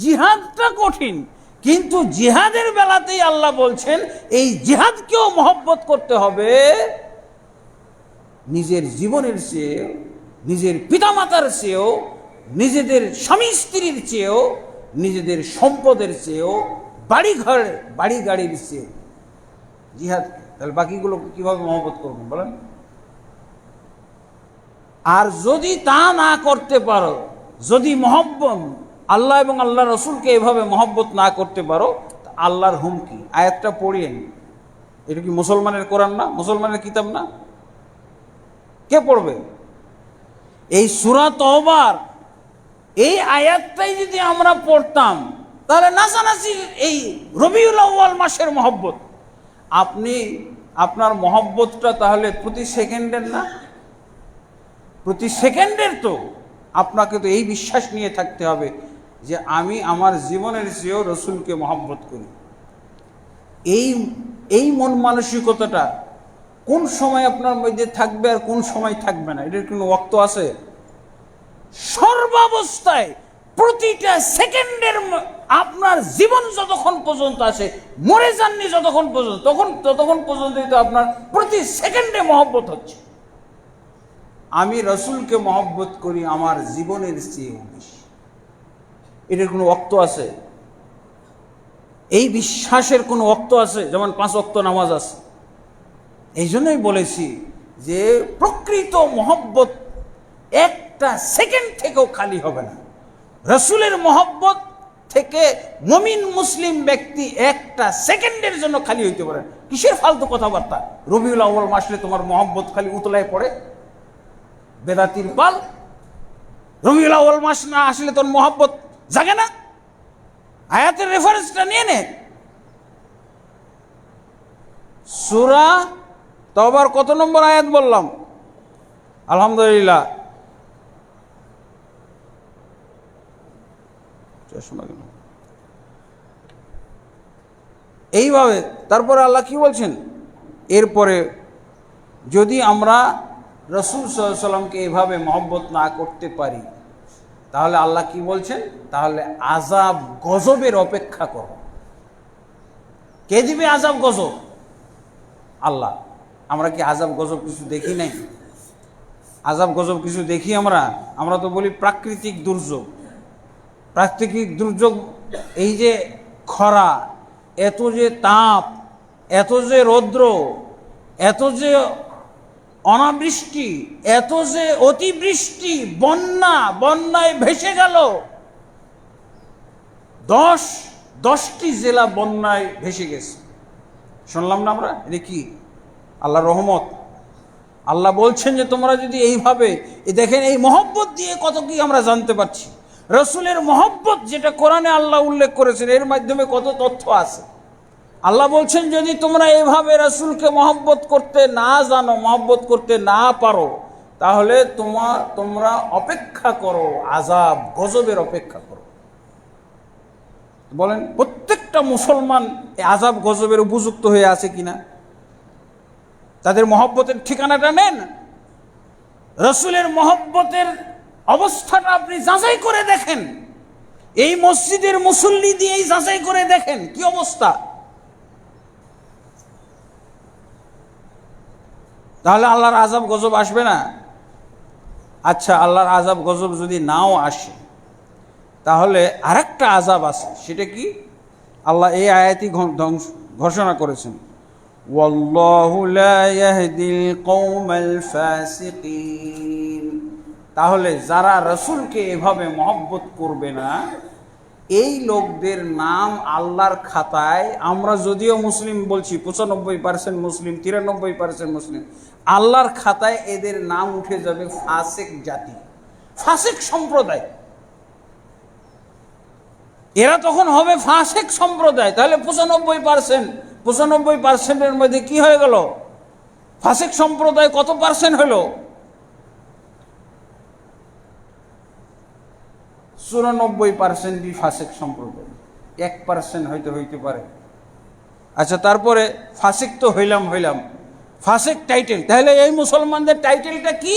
জিহাদটা কঠিন, কিন্তু জিহাদের বেলাতেই আল্লাহ বলছেন এই জিহাদকেও মহব্বত করতে হবে নিজের জীবনের চেয়ে, নিজের পিতামাতার চেয়েও, নিজেদের স্বামী স্ত্রীর চেয়েও, নিজেদের সম্পদের চেয়েও, বাড়ি গাড়ির চেয়েও জিহাদ। তাহলে বাকিগুলো কিভাবে মহব্বত করবেন বলেন? আর যদি তা না করতে পারো, যদি আল্লাহ এবং আল্লাহ রসুলকে এভাবে মহব্বত না করতে পারো, আল্লাহর হুমকি। আয়াতটা পড়িয়েন। এটা কি মুসলমানের কোরআন না? মুসলমানের কিতাব না? কে পড়বে? এই সূরা তওবার এই আয়াতটাই যদি আমরা পড়তাম তাহলে নাচানাচির এই রবিউল আউয়াল মাসের মহব্বত, আপনার মহব্বতটা তাহলে প্রতি সেকেন্ডের না, প্রতি সেকেন্ডের। তো আপনাকে তো এই বিশ্বাস নিয়ে থাকতে হবে যে আমি আমার জীবনের চেয়েও রসুলকে মহব্বত করি। এই মন মানসিকতাটা কোন সময় আপনার মধ্যে থাকবে আর কোন সময় থাকবে না, এটার কোনো ওয়াক্ত আছে? সর্বাবস্থায় প্রতিটা সেকেন্ডের আপনার জীবন যতক্ষণ পর্যন্ত আছে, মরে যাননি যতক্ষণ পর্যন্ত, ততক্ষণ পর্যন্তই তো আপনার প্রতি সেকেন্ডে মহব্বত হচ্ছে। আমি রসুলকে মহব্বত করি আমার জীবনের চেয়েও বেশি, এটার কোনো ওয়াক্ত আছে? এই বিশ্বাসের কোনো ওয়াক্ত আছে? যেমন 5 ওয়াক্ত নামাজ আছে। এই জন্যই বলেছি যে প্রকৃত মহব্বত একটা সেকেন্ড থেকেও খালি হবে না। রসুলের মহব্বত থেকে মুমিন মুসলিম ব্যক্তি একটা সেকেন্ডের জন্য খালি হইতে পারে। কিসের ফালতু কথাবার্তা? রবিউল আউয়াল মাসে তোমার মহব্বত খালি উতলায় পড়ে, বেদাতির পাল। রবিউল আউয়াল মাস না আসলে তোর মহব্বত জাগে না? আয়াতের রেফারেন্সটা নিয়ে নে। সূরা তওবার কত নম্বর আয়াত বললাম? আলহামদুলিল্লাহ, এইভাবে। তারপরে আল্লাহ কি বলছেন? এরপরে যদি আমরা রাসূল সাল্লাল্লাহু আলাইহি ওয়াসাল্লামকে এভাবে মহব্বত না করতে পারি, তাহলে আল্লাহ কি বলছেন? তাহলে আযাব গজবের অপেক্ষা করো। কে দিবে আযাব গজব? আল্লাহ। আমরা কি আযাব গজব কিছু দেখি নাই? আযাব গজব কিছু দেখি আমরা? আমরা তো বলি প্রাকৃতিক দুর্যোগ। প্রাকৃতিক দুর্যোগ, এই যে খরা, এত যে তাপ, এত যে রৌদ্র, এত যে অনাবৃষ্টি, এত যে অতিবৃষ্টি, বন্যায় ভেসে গেল। 10টি জেলা বন্যায় ভেসে গেছে, শুনলাম না আমরা? এটা কি আল্লাহর রহমত? আল্লাহ বলছেন যে তোমরা যদি এইভাবে, দেখেন এই মহব্বত দিয়ে কত কি আমরা জানতে পারছি। রসুলের মহব্বত যেটা কোরআনে আল্লাহ উল্লেখ করেছেন, এর মাধ্যমে কত তথ্য আছে। আল্লাহ বলছেন যদি তোমরা এভাবে রসুলকে মহব্বত করতে না জানো, মহব্বত করতে না পারো, তাহলে তোমরা অপেক্ষা করো, আযাব গজবের অপেক্ষা করো। বলেন প্রত্যেকটা মুসলমান এই আযাব গজবের উপযুক্ত হয়ে আছে কিনা? তাদের মহব্বতের ঠিকানাটা নেন। রসুলের মহব্বতের অবস্থাটা আপনি যাচাই করে দেখেন। এই মসজিদের মুসল্লি দিয়েই যাচাই করে দেখেন কি অবস্থা। তাহলে আল্লাহর আযাব গজব আসবে না? আচ্ছা, আল্লাহর আযাব গজব যদি নাও আসে, তাহলে আরেকটা আযাব আছে। সেটা কি? আল্লাহ এই আয়াতই ঘোষণা করেছেন, ওয়াল্লাহু লা ইয়াহদিল কওমাল ফাসিকিন। তাহলে যারা রসুলকে এভাবে মহব্বত করবে না, এই লোকদের নাম আল্লাহর খাতায়, আমরা যদিও মুসলিম বলছি, 95% মুসলিম, 93% মুসলিম, আল্লাহর খাতায় এদের নাম উঠে যাবে ফাসিক জাতি, ফাসিক সম্প্রদায়। এরা তখন হবে ফাসিক সম্প্রদায়। তাহলে 95%-এর মধ্যে কি হয়ে গেল? ফাসিক সম্প্রদায় কত পার্সেন্ট হলো? 94%ই ফাসিক সম্প্রদায়, 1% হয়তো হইতে পারে। আচ্ছা, তারপরে ফাসিক তো হইলাম, ফাসিক টাইটেল। তাহলে এই মুসলমানদের টাইটেলটা কি?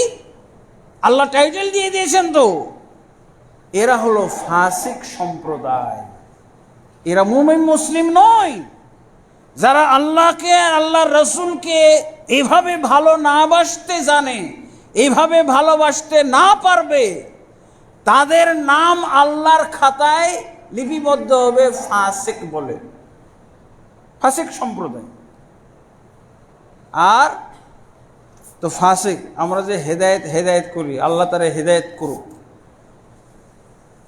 আল্লাহ টাইটেল দিয়ে দিয়েছেন তো। এরা হলো ফাসিক সম্প্রদায়, এরা মুমিন মুসলিম নয়। যারা আল্লাহকে, আল্লাহর রসুলকে এভাবে ভালো না বাসতে জানে, এইভাবে ভালোবাসতে না পারবে, তাদের নাম আল্লাহর খাতায় লিপিবদ্ধ হবে ফাসিক বলে, ফাসিক সম্প্রদায়। আর তো ফাসিক, আমরা যে হেদায়েত করি, আল্লাহ তারা হেদায়েত করুক,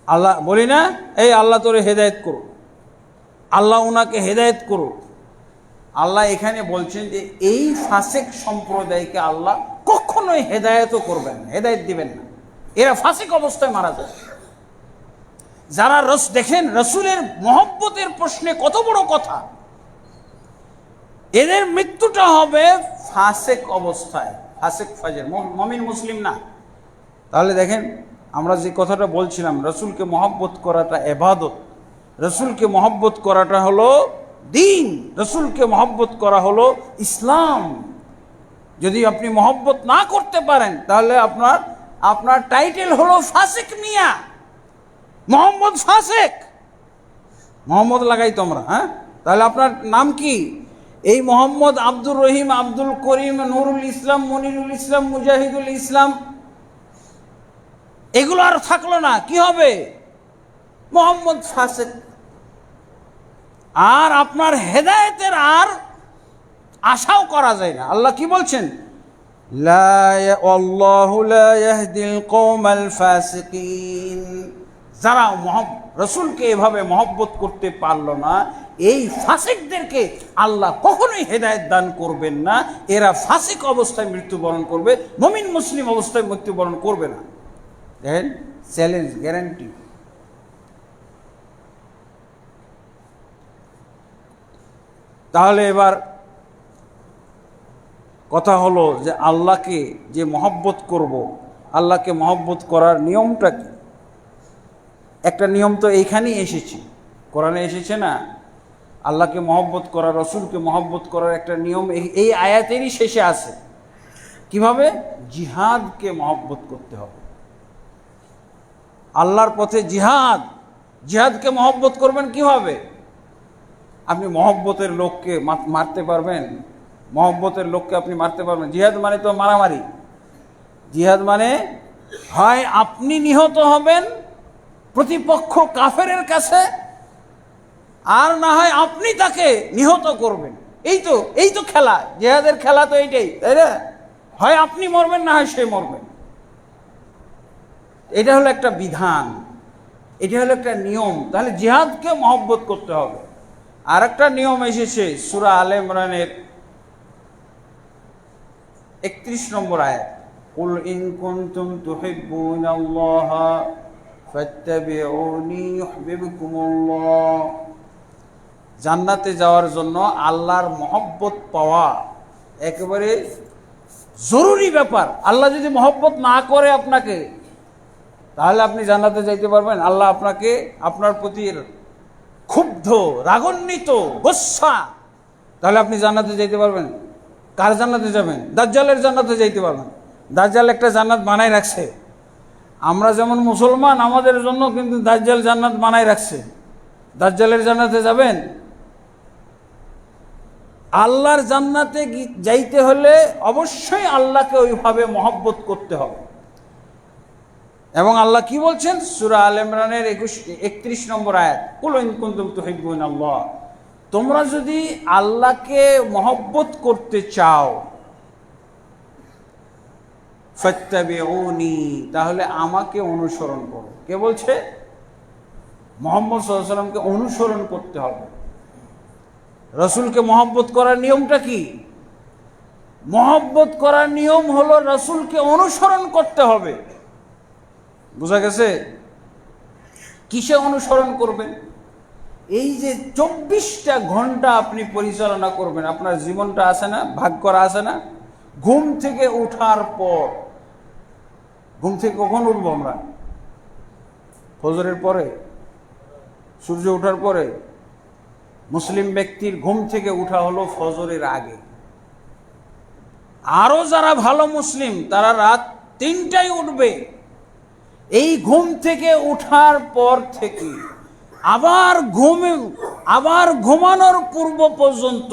আল্লাহ বলি না, এই আল্লাহ তোরে হেদায়েত করুক, আল্লাহ ওনাকে হেদায়েত করুক। আল্লাহ এখানে বলছেন যে এই ফাসিক সম্প্রদায়কে আল্লাহ কখনোই হেদায়েতও করবেন না, হেদায়েত দিবেন না। এরা ফাসিক অবস্থায় মারা যায়। যারা দেখেন রসুলের মহব্বতের প্রশ্নে কত বড় কথা, এদের মৃত্যুটা হবে ফাসিক অবস্থায়, ফাসিক ফাজের, মুমিন মুসলিম না। তাহলে দেখেন আমরা যে কথাটা বলছিলাম, রসুলকে মহব্বত করাটা ইবাদত, রসুলকে মহব্বত করাটা হলো দ্বীন, রসুলকে মহব্বত করা হলো ইসলাম। যদি আপনি মহব্বত না করতে পারেন তাহলে আপনার টাইটেল হলো ফাসিক মিয়া, মোহাম্মদ ফাসিক। মোহাম্মদ লাগাই তোমরা, হ্যাঁ? তাহলে আপনার নাম কি? এই মোহাম্মদ আব্দুর রহিম, আব্দুল করিম, নুরুল ইসলাম, মনিরুল ইসলাম, মুজাহিদুল ইসলাম, এগুলো আর থাকলো না, কি হবে? মোহাম্মদ ফাসিক। আর আপনার হেদায়েতের আর আশাও করা যায় না। আল্লাহ কি বলছেন? আল্লাহু লা ইয়াহদিল কওমাল ফাসিকিন। যারা রাসূলকে এভাবে মহব্বত করতে পারলো না, এই ফাসিকদেরকে আল্লাহ কখনোই হেদায়েত দান করবেন না। এরা ফাসিক অবস্থায় মৃত্যুবরণ করবে, মুমিন মুসলিম অবস্থায় মৃত্যুবরণ করবে না। দেখেন, চ্যালেঞ্জ, গ্যারান্টি। তাহলে এবার কথা হলো যে আল্লাহকে যে মহব্বত করব, আল্লাহকে মহব্বত করার নিয়মটা কি? একটা নিয়ম তো এইখানেই এসেছে, কোরআনে এসেছে না? আল্লাহকে মহব্বত করা, রসুলকে মহব্বত করার একটা নিয়ম এই আয়াতেরই শেষে আছে। কিভাবে? জিহাদকে মহব্বত করতে হবে, আল্লাহর পথে জিহাদ। জিহাদকে মহব্বত করবেন কিভাবে? আপনি মহব্বতের লোককে মারতে পারবেন? মহব্বতের লোককে আপনি মারতে পারবেন? জিহাদ মানে তো মারামারি। জিহাদ মানে হয় আপনি নিহত হবেন প্রতিপক্ষ কাফেরের কাছে, আর না হয় আপনি তাকে নিহত করবেন। এই তো খেলা, জিহাদের খেলা তো এইটাই, তাই না? হয় আপনি মরবেন, না হয় সে মরবেন। এটা হলো একটা বিধান, এটা হলো একটা নিয়ম। তাহলে জিহাদকে মহব্বত করতে হবে। আর একটা নিয়ম এসেছে সূরা আলে ইমরানের 31 নম্বর আয়াত, কুল ইন কুনতুম তুহিব্বুনাল্লাহা ফাত্তাবিউনি ইউহিব্বুকুমুল্লাহ। জান্নাতে যাওয়ার জন্য আল্লাহর মহব্বত পাওয়া একেবারে জরুরি ব্যাপার। আল্লাহ যদি মহব্বত না করে আপনাকে, তাহলে আপনি জান্নাতে যাইতে পারবেন? আল্লাহ আপনাকে, আপনার প্রতি ক্ষুব্ধ, রাগান্বিত, গোসা, তাহলে আপনি জান্নাতে যাইতে পারবেন? কার জান্নাতে যাবেন? দাজ্জালের জান্নাতে যাইতে পারবেন? দাজ্জাল একটা জান্নাত বানাই রাখছে। আমরা যেমন মুসলমান, আমাদের জন্য কিন্তু দাজ্জাল জান্নাত বানাই রাখছে। দাজ্জালের জান্নাতে যাবেন? আল্লাহর জান্নাতে যাইতে হলে অবশ্যই আল্লাহকে ওইভাবে মহব্বত করতে হবে। এবং আল্লাহ কি বলছেন সূরা আলে ইমরানের 31 নম্বর আয়াত, কুল ইন কুনতুম তুহিব্বুনাল্লাহ, তোমরা যদি আল্লাহকে মহব্বত করতে চাও, ফাত্তাবিউনি, তাহলে আমাকে অনুসরণ করো। কে বলছে? মুহাম্মদ সাল্লাল্লাহু আলাইহি ওয়াসাল্লামকে অনুসরণ করতে হবে। রাসূলকে মহব্বত করার নিয়মটা কি? মহব্বত করার নিয়ম হলো রাসূলকে অনুসরণ করতে হবে। বোঝা গেছে? কিসে অনুসরণ করবেন? এই যে 24টা ঘন্টা আপনি পরিচালনা করবেন, আপনার জীবনটা আছে না, ভাগ করা আছে না? ঘুম থেকে ওঠার পর, ঘুম থেকে কখন উঠবো আমরা? ফজরের পরে, সূর্য ওঠার পরে। মুসলিম ব্যক্তির ঘুম থেকে উঠা হলো ফজরের আগে। আরো যারা ভালো মুসলিম তারা রাত 3টায় উঠবে। এই ঘুম থেকে উঠার পর থেকে আবার ঘুমানোর পূর্ব পর্যন্ত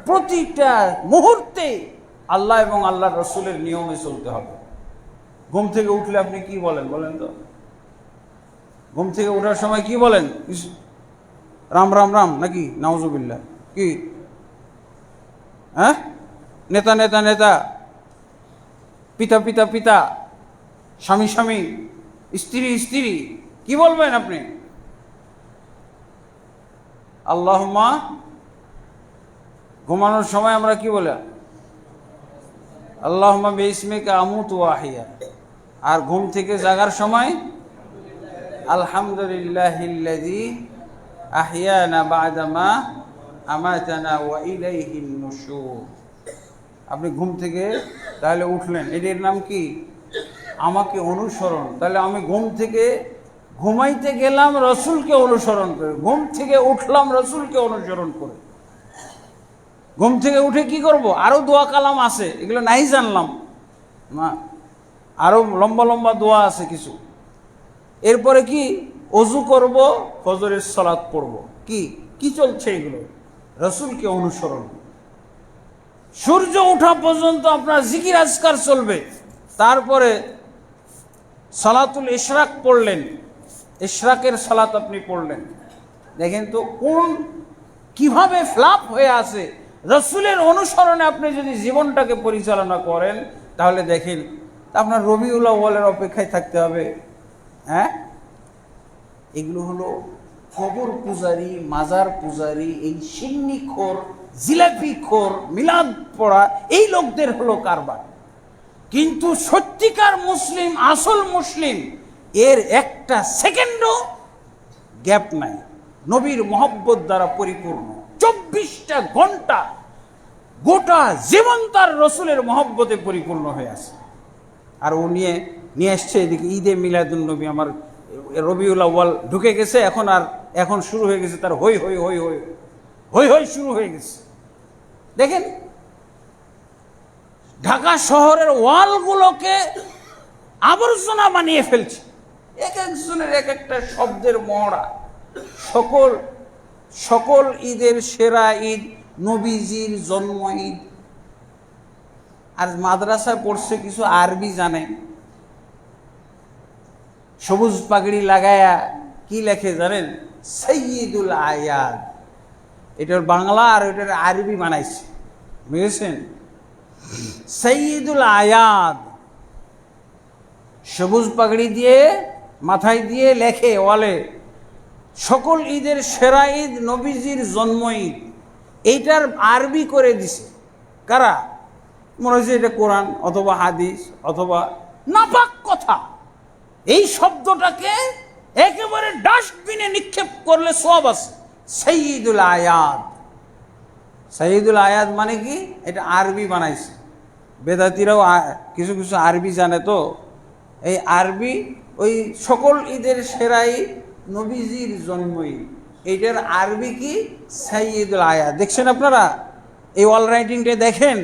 প্রতিটা মুহূর্তে আল্লাহ এবং আল্লাহর রাসূলের নিয়মে চলতে হবে। ঘুম থেকে উঠলে আপনি কি বলেন তো? ঘুম থেকে ওঠার সময় কি বলেন? রাম রাম রাম নাকি নাউজুবিল্লাহ? কি হ্যাঁ? নেতা নেতা নেতা, পিতা পিতা পিতা, স্বামী স্বামী, স্ত্রী স্ত্রী, কি বলবেন আপনি? আল্লাহুম্মা, ঘুমানোর সময় আমরা কি বলি? আল্লাহুম্মা বিইসমিকা আমুতু ওয়া আহইয়া। আর ঘুম থেকে জাগার সময় আলহামদুলিল্লাহিল্লাযী আহইয়ানা বা'দা মা আমাতানা ওয়া ইলাইহিন নুশুর। আপনি ঘুম থেকে তাহলে উঠলেন, এর নাম কি? আমাকে অনুসরণ। তাহলে আমি ঘুম থেকে ঘুমাইতে গেলাম রাসূলকে অনুসরণ করে, ঘুম থেকে উঠলাম রাসূলকে অনুসরণ করে। ঘুম থেকে উঠে কি করব? আরও দোয়া কালাম আছে, এগুলো নাই জানলাম না, আরও লম্বা লম্বা দোয়া আছে কিছু। এরপরে কি? অজু করব, ফজরের সালাত পড়ব। কি কি চলছে এগুলো? রাসূলকে অনুসরণ। সূর্য ওঠা পর্যন্ত আপনার জিকির আজকার চলবে। তারপরে সালাতুল ইশরাক পড়লেন, ইশরাকের সালাত আপনি পড়লেন। দেখেন তো কোন কিভাবে ফ্লাপ হয়ে আছে। রাসূলের অনুসরণে আপনি যদি জীবনটাকে পরিচালনা করেন, তাহলে দেখেন আপনার রবিউল আউয়ালের অপেক্ষায় থাকতে হবে। হ্যাঁ, এগুলো হলো কবর পূজারি, মাজার পূজারি, এই সিন্নিখোর, জিলাপিখোর, মিলাদ পড়া এই লোকদের হলো কারবার। কিন্তু সত্যিকার মুসলিম, আসল মুসলিম, এর একটা সেকেন্ডও গ্যাপ নাই, নবীর মহব্বত দ্বারা পরিপূর্ণ। 24টা ঘন্টা গোটা জীবন তার রসুলের মহব্বতে পরিপূর্ণ হয়ে আছে। আর ও নিয়ে আসছে এদিকে ঈদে মিলাদুন নবী, আমার রবিউল আউয়াল ঢুকে গেছে, এখন শুরু হয়ে গেছে তার হই হই হই হই হই হই শুরু হয়ে গেছে। দেখেন ঢাকা শহরের ওয়ালগুলোকে আবর্জনা বানিয়ে ফেলছে, এক একজনের এক একটা শব্দের মহড়া। সকল ঈদের সেরা ঈদ নবীজির জন্ম ঈদ। আর মাদ্রাসায় পড়ছে কিছু আরবি জানে, সবুজ পাগড়ি লাগায়া কি লেখে জানেন? সাইয়্যিদুল আয়াদ। এটার বাংলা আর এটার আরবি বানাইছে, বুঝেছেন? সাইয়্যিদুল আয়াদ, সবুজ পাগড়ি দিয়ে মাথায় দিয়ে লেখে ওয়ালে, সকল ঈদের সেরা ঈদ নবীজির জন্ম ঈদ। এইটার আরবি করে দিছে কারা? মনে হচ্ছে এটা কোরআন অথবা হাদিস অথবা নাপাক কথা। এই শব্দটাকে একেবারে ডাস্টবিনে নিক্ষেপ করলে সওয়াব আছে। সাইয়্যিদুল আয়াদ, সাইয়্যিদুল আয়াদ মানে কি? এটা আরবি বানাইছে। বেদাতিরাও কিছু কিছু আরবি জানে, তো এই আরবি ওই সকল ঈদের সেরা ঈদ নবীজির জন্ম ঈদ, এইটার আরবি কি? সাইয়্যিদুল আয়াদ। দেখছেন আপনারা এই ওয়াল রাইটিংটা? দেখেন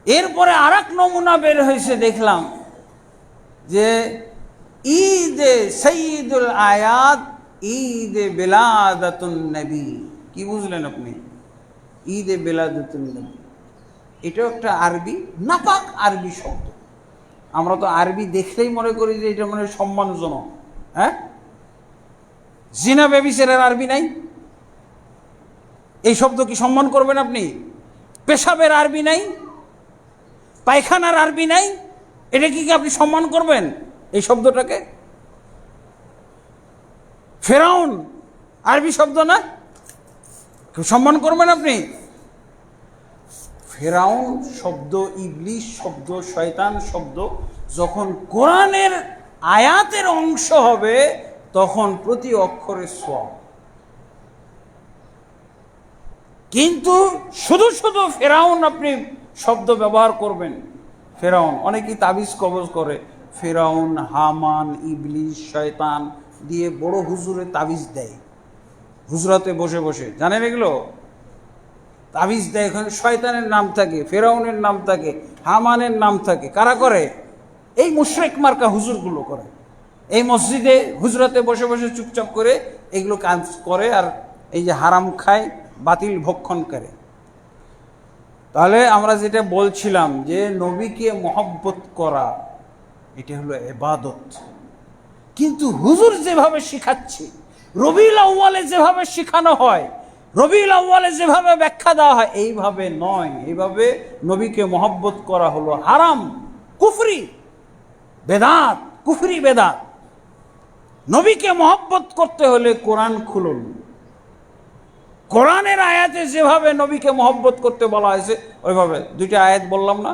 এরপরে আর এক নমুনা বের হয়েছে, দেখলাম যে ঈদে সাইয়্যিদুল আয়াত ঈদে বিলাদাতুন নবী। কি বুঝলেন আপনি? ঈদে বিলাদাতুন নবী, এটাও একটা আরবি, নাপাক আরবি শব্দ। আমরা তো আরবি দেখলেই মনে করি যে এটা মানে সম্মানজনক। হ্যাঁ, জিনা ব্যভিচারের আরবি নাই? এই শব্দ কি সম্মান করবেন আপনি? পেশাবের আরবি নাই? পায়খানার আরবি নাই? এটা কি আপনি সম্মান করবেন এই শব্দটাকে? ফেরাউন আরবি শব্দ না? সম্মান করবেন আপনি? ফেরাউন শব্দ, ইবলিস শব্দ, শয়তান শব্দ যখন কোরআনের আয়াতের অংশ হবে তখন প্রতি অক্ষরে সওয়াব। কিন্তু শুধু শুধু ফেরাউন আপনি শব্দ ব্যবহার করবেন। ফেরাউন, অনেকেই তাবিজ কবজ করে, ফেরাউন, হামান, ইবলিস, শয়তান দিয়ে বড় হুজুরে তাবিজ দেয়, হুজরাতে বসে বসে, জানেন এগুলো? তাবিজ দেয়, এখানে শয়তানের নাম থাকে, ফেরাউনের নাম থাকে, হামানের নাম থাকে। কারা করে? এই মুশরিক মার্কা হুজুরগুলো করে। এই মসজিদে হুজরাতে বসে বসে চুপচাপ করে এগুলো কাজ করে, আর এই যে হারাম খায়, বাতিল ভক্ষণ করে। তাহলে আমরা যেটা বলছিলাম যে নবীকে মহব্বত করা এটা হলো ইবাদত। কিন্তু হুজুর যেভাবে শিখাচ্ছে, রবিউল আউয়ালে যেভাবে শেখানো হয়, রবিউল আউয়ালে যেভাবে ব্যাখ্যা দেওয়া হয়, এইভাবে নয়। এইভাবে নবীকে মহব্বত করা হলো হারাম, কুফরি, বেদাত, কুফরি বেদাত। নবীকে মহব্বত করতে হলে কোরআন খুলুন। কোরআনের আয়াতে যেভাবে নবীকে মহব্বত করতে বলা হয়েছে ওইভাবে। দুইটা আয়াত বললাম না?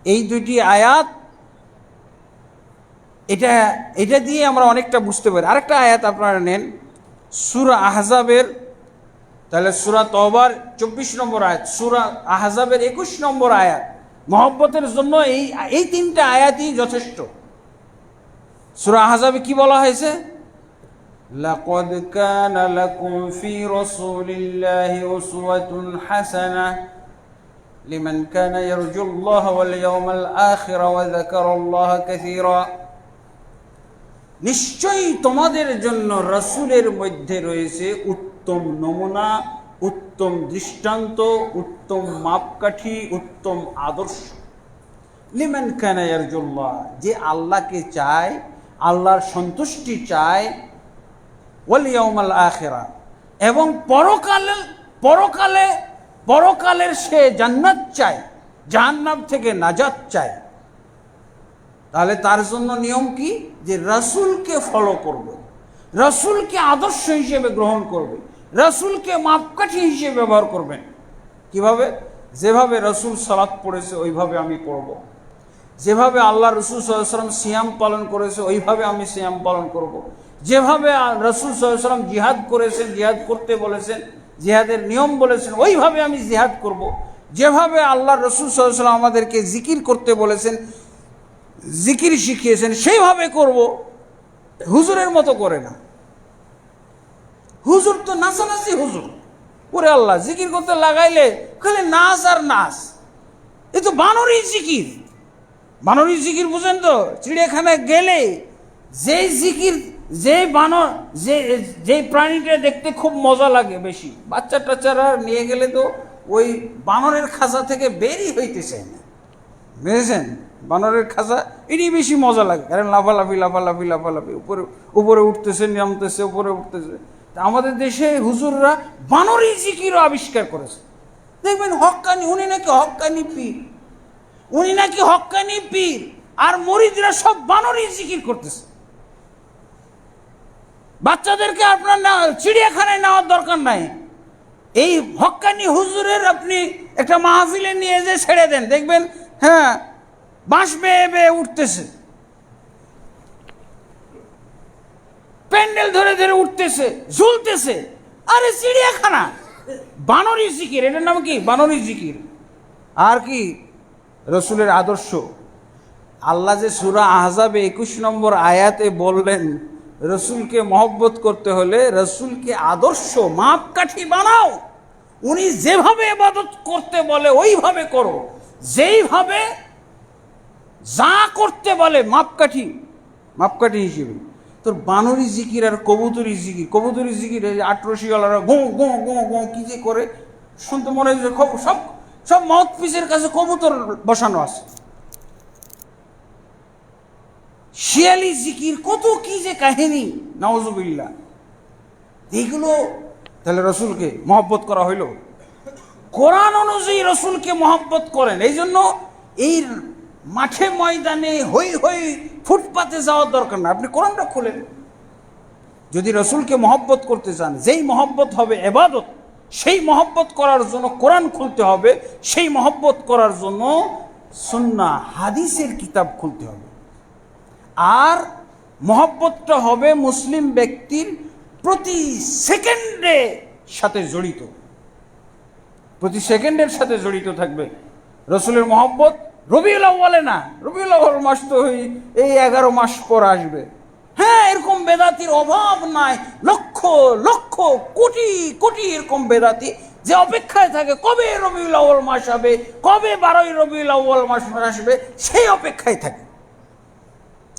এই দুইটি আয়াত, এটা দিয়ে আমরা অনেকটা বুঝতে পারি। আরেকটা আয়াত আপনারা নেন, সূরা আহজাবের, তাহলে সূরা তওবার 24 নম্বর আয়াত, সূরা আহজাবের 21 নম্বর আয়াত। মহব্বতের জন্য এই তিনটা আয়াতই যথেষ্ট। সূরা আহজাবে কি বলা হয়েছে? لقد كان لكم في رسول الله أسوة حسنة لمن كان يرجو الله واليوم الآخر وذكر الله كثيرا নিশ্চয়ই তোমাদের জন্য রাসূলের মধ্যে রয়েছে উত্তম নমুনা, উত্তম দৃষ্টান্ত, উত্তম মাপকাঠি, উত্তম আদর্শ। লিমান কানা ইয়ারজুল্লাহ, যে আল্লাহকে চায়, আল্লাহর সন্তুষ্টি চায়, ওয়াল ইয়াউমাল আখিরা, এবং পরকালের সে জান্নাত চায়, জাহান্নাম থেকে নাজাত চায়। তাহলে তার জন্য নিয়ম কি? যে রাসূলকে ফলো করবে, রাসূলকে আদর্শ হিসেবে গ্রহণ করবে, রাসূলকে মাপকাঠি হিসেবে ব্যবহার করবেন। কিভাবে? যেভাবে রাসূল সালাত পড়েছে ওইভাবে আমি পড়ব, যেভাবে আল্লাহ রাসূল সাল্লাল্লাহু আলাইহি ওয়াসাল্লাম সিয়াম পালন করেছে ওইভাবে আমি সিয়াম পালন করব, যেভাবে রাসূল সাল্লাল্লাহু আলাইহি ওয়াসাল্লাম জিহাদ করেছেন, জিহাদ করতে বলেছেন, জিহাদের নিয়ম বলেছেন ওইভাবে আমি জিহাদ করব, যেভাবে আল্লাহ রাসূল সাল্লাল্লাহু আলাইহি ওয়াসাল্লাম আমাদেরকে জিকির করতে বলেছেন, জিকির শিখিয়েছেন, সেইভাবে করব। হুজুরের মতো করে না। হুজুর তো নাচানাচি হুজুর, ওরে আল্লাহ জিকির করতে লাগাইলে খালি নাচ আর নাচ। এ তো বানরি জিকির। বানরি জিকির বুঝেন তো? চিড়িয়াখানায় গেলে যেই জিকির, যেই প্রাণীটা দেখতে খুব মজা লাগে বেশি, বাচ্চা টাচ্চারা নিয়ে গেলে তো ওই বানরের খাঁচা থেকে বেরই হইতে চায় না। বুঝেছেন? বানরের খাঁচা এটাই বেশি মজা লাগে, কারণ লাফালাফি লাফালাফি লাফালাফি, উপরে উঠতেছে, নামতেছে, উপরে উঠতেছে। আমাদের দেশে হুজুররা বানরি জিকিরও আবিষ্কার করেছে। দেখবেন হক্কানি, উনি নাকি হক্কানি পীর, উনি নাকি হক্কানি পীর, আর মুরিদরা সব বানরি জিকির করতেছে। বাচ্চাদেরকে আপনার চিড়িয়াখানায় নেওয়ার দরকার নাই, এই হক্কানি হুজুরের আপনি একটা মাহফিলে নিয়ে যে ছেড়ে দেন, দেখবেন হ্যাঁ বাঁশ বেয়ে বেয়ে উঠতেছে, প্যান্ডেল ধরে ধরে উঠতেছে, ঝুলতেছে। আরে চিড়িয়াখানা, বানরি জিকির, এটার নাম কি? বানরি জিকির। আর কি? রসুলের আদর্শ। আল্লাহ যে সূরা আহজাবে 21 নম্বর আয়াতে বললেন রসুলকে মহব্বত করতে হলে রসুলকে আদর্শ মাপকাঠি বানাও। উনি যেভাবে ইবাদত করতে বলে ওইভাবে করো, যেইভাবে যা করতে বলে মাপকাঠি হিসেবে। তোর বানরি জিকির আর কবুতরি জিকির, এই আটরশিওয়ালারা গো গো গো গো কি যে করে শুনতে মনে হয় সব মাউথপিসের কাছে কবুতর বসানো আছে। শিয়ালি জিকির, কত কি যে কাহিনী, নাউজুবিল্লাহ। এইগুলো তাহলে রসুলকে মহব্বত করা হইল? কোরআন অনুযায়ী রসুলকে মহব্বত করেন। এই জন্য এই মাঠে ময়দানে হই হই ফুটপাতে যাওয়ার দরকার না, আপনি কোরআনটা খোলেন। যদি রসুলকে মহব্বত করতে চান, যেই মহব্বত হবে ইবাদত, সেই মহব্বত করার জন্য কোরআন খুলতে হবে, সেই মহব্বত করার জন্য সুন্নাহ হাদিসের কিতাব খুলতে হবে। আর মহব্বতটা হবে মুসলিম ব্যক্তির প্রতি সেকেন্ডের সাথে জড়িত, প্রতি সেকেন্ডের সাথে জড়িত থাকবে। রসুলের মহব্বত রবিউল আউয়ালে না, রবিউল আউয়াল মাস তো এই 11 মাস পর আসবে। হ্যাঁ, এরকম বেদাতির অভাব নাই, লক্ষ লক্ষ কোটি কোটি এরকম বেদাতি যে অপেক্ষায় থাকে কবে রবিউল আউয়াল মাস হবে, কবে 12ই রবিউল আউয়াল মাস আসবে, সেই অপেক্ষায় থাকে,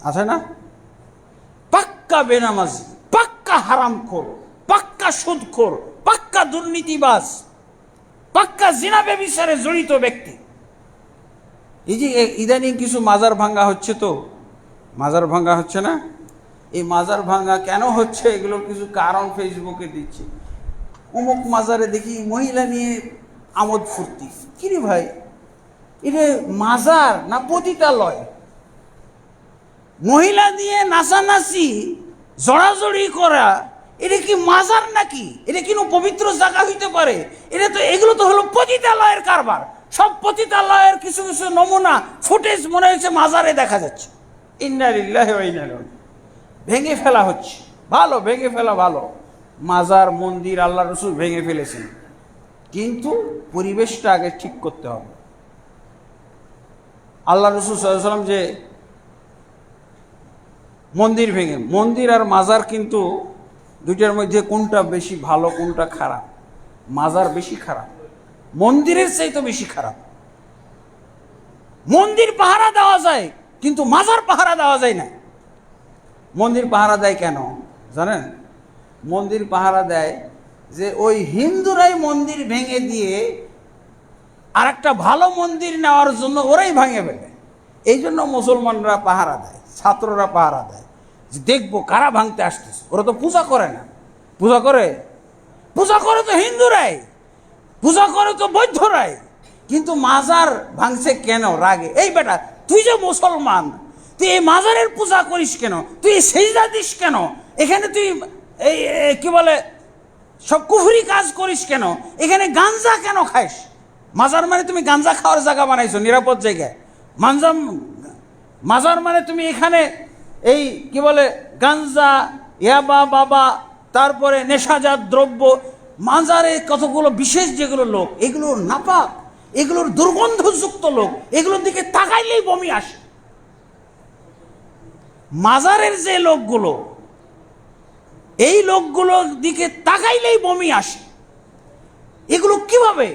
আছে না? পাক্কা বেনামাজি, পাক্কা হারামখোর, পাক্কা সুদখোর, পাক্কা দুর্নীতিবাজ, পাক্কা জিনা ব্যভিচারে জড়িত ব্যক্তি। এই যে ইদানিং কিছু মাজার ভাঙ্গা হচ্ছে, তো মাজার ভাঙ্গা হচ্ছে না? এই মাজার ভাঙ্গা কেন হচ্ছে এগুলোর কিছু কারণ ফেসবুকে দিচ্ছে। অমুক মাজারে দেখি মহিলা নিয়ে আমোদ ফুর্তি। কিরে ভাই, এটা মাজার না পতিতালয়? মহিলা দিয়ে নাচানাচি জড়াজড়ি করা, এটা কি মাজার নাকি? এটা কি পবিত্র জায়গা হইতে পারে? এগুলো তো হলো পতিতালয়ের কারবার। সব পতিতালয়ের কিছু কিছু নমুনা ফুটেজ মনে হচ্ছে মাজারে দেখা যাচ্ছে। ইন্না লিল্লাহি ওয়া ইন্না ইলাইহি। ভেঙে ফেলা হচ্ছে, ভালো, ভেঙে ফেলা ভালো। মাজার মন্দির আল্লাহ রসুল ভেঙে ফেলেছেন, কিন্তু পরিবেশটা আগে ঠিক করতে হবে। আল্লাহ রসুল সাল্লাল্লাহু আলাইহি ওয়াসাল্লাম যে মন্দির ভেঙে, মন্দির আর মাজার কিন্তু দুইটার মধ্যে কোনটা বেশি ভালো কোনটা খারাপ? মাজার বেশি খারাপ, মন্দিরের চাইতে বেশি খারাপ। মন্দির পাহারা দেওয়া যায় কিন্তু মাজার পাহারা দেওয়া যায় না। মন্দির পাহারা দেয় কেন জানেন? মন্দির পাহারা দেয় যে ওই হিন্দুরাই মন্দির ভেঙে দিয়ে আর একটা ভালো মন্দির নেওয়ার জন্য ওরাই ভাঙে ফেলে। এই জন্য মুসলমানরা পাহারা দেয়, ছাত্ররা পাহারা দেয় যে দেখবো কারা ভাঙতে আসতেছে। ওরা তো পূজা করে না। পূজা করে? পূজা করে তো হিন্দুরাই, পূজা করে তো বৌদ্ধরাই, কিন্তু মাজার ভাঙছে কেন? রাগে। এই বেটা, তুই যে মুসলমান, তুই এই মাজারের পূজা করিস কেন? তুই সেজদা দিস কেন? এখানে তুই এই কি বলে সব কুফরি কাজ করিস কেন? এখানে গাঞ্জা কেন খাইস? মাজার মানে তুমি গাঞ্জা খাওয়ার জায়গা বানাইছো, নিরাপদ জায়গায়। মাজার মানে তুমি এখানে এই কি বলে গাঞ্জা, ইয়াবা, বাবা, তারপরে নেশাজাত দ্রব্য, মাজারে কতগুলো বিশেষ যেগুলো লোক, এগুলো নাপাক, এগুলোর দুর্গন্ধযুক্ত লোক, এগুলোর দিকে তাকাইলেই বমি আসে। মাজারের যে লোকগুলো, এই লোকগুলোর দিকে তাকাইলেই বমি আসে। এগুলো কিভাবে?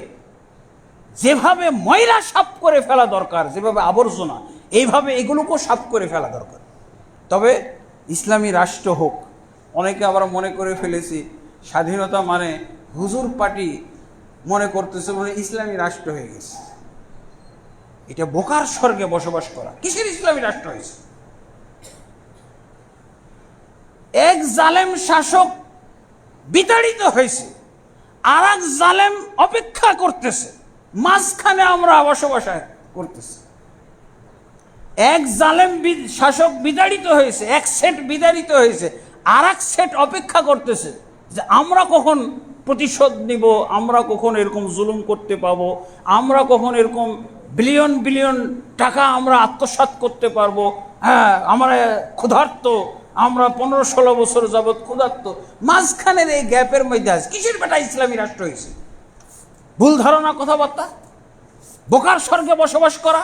যেভাবে ময়লা সাফ করে ফেলা দরকার, যেভাবে আবর্জনা, এইভাবে এগুলোকেও সাফ করে ফেলা দরকার। তবে ইসলামী রাষ্ট্র হোক। অনেকে আবার মনে করে ফেলেছি স্বাধীনতা মানে হুজুর পার্টি মনে করতেছে মানে ইসলামী রাষ্ট্র হয়ে গেছে। এটা বোকার স্বর্গে বসবাস করা। কিসের ইসলামী রাষ্ট্র হয়েছে? এক জালেম শাসক বিতাড়িত হয়েছে, আর এক জালেম অপেক্ষা করতেছে, মাঝখানে আমরা বসবাস করতেছি। এক জালেম শাসক বিতাড়িত হয়েছে, এক সেট বিতাড়িত হয়েছে, আর এক সেট অপেক্ষা করতেছে যে আমরা কখন প্রতিশোধ নিব, আমরা কখন এরকম জুলুম করতে পাবো, আমরা কখন এরকম বিলিয়ন বিলিয়ন টাকা আমরা আত্মসাৎ করতে পারবো। হ্যাঁ, আমরা ক্ষুধার্ত, আমরা 15-16 বছর যাবৎ ক্ষুধার্ত। মাঝখানের এই গ্যাপের মধ্যে আছে কিসের বেটা ইসলামী রাষ্ট্র হয়েছে? ভুল ধারণা, কথাবার্তা, বোকার স্বর্গে বসবাস করা।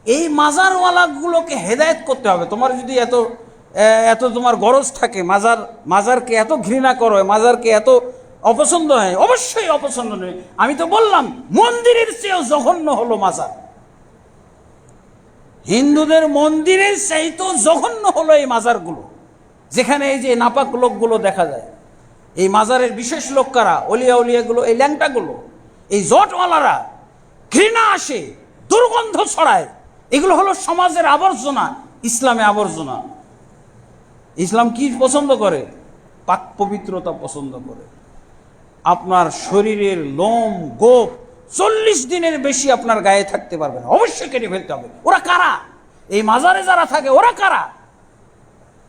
এই মাজারওয়ালাগুলোকে হেদায়েত করতে হবে। তোমার যদি এত তোমার গরজ থাকে, মাজারকে এত ঘৃণা করো, মাজারকে এত অপছন্দ হয়, অবশ্যই অপছন্দ নয়। আমি তো বললাম মন্দিরের চেয়েও জঘন্য হলো মাজার। হিন্দুদের মন্দিরের চাইতেও জঘন্য হলো এই মাজারগুলো, যেখানে এই যে নাপাক লোকগুলো দেখা যায়। এই মাজারের বিশেষ লোক কারা? অলিয়া উলিয়াগুলো, এই ল্যাংটাগুলো, এই জটওয়ালারা। ঘৃণা আসে, দুর্গন্ধ ছড়ায়। এগুলো হলো সমাজের আবর্জনা, ইসলামে আবর্জনা। ইসলাম কি পছন্দ করে? পাক পবিত্রতা পছন্দ করে। আপনার শরীরের লোম গোপ 40 দিনের বেশি আপনার গায়ে থাকতে পারবে না, অবশ্যই কেটে ফেলতে হবে। ওরা কারা? এই মাজারে যারা থাকে ওরা কারা?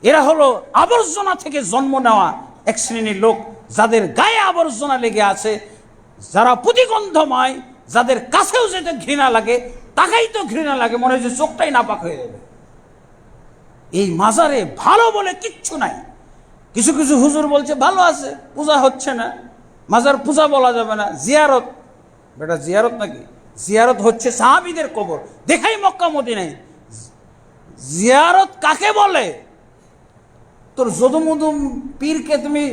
এরা হলো আবর্জনা থেকে জন্ম নেওয়া এক শ্রেণীর লোক, যাদের গায়ে আবর্জনা লেগে আছে, যারা প্রতিগন্ধময়, যাদের কাছেও যেতে ঘৃণা লাগে, তাকাই তো ঘৃণা লাগে, মনে হয় যে চোখটাই নাপাক হয়ে যাবে। এই মাজারে ভালো বলে কিচ্ছু নাই। কিছু কিছু হুজুর বলছে ভালো আছে, পূজা হচ্ছে না, মাজার পূজা বলা যাবে না, জিয়ারত। বেটা জিয়ারত নাকি? জিয়ারত হচ্ছে সাহাবীদের কবর। দেখাই মক্কা মদিনায় জিয়ারত কাকে বলে? তোর যদুমুদুম পীরকে তুমি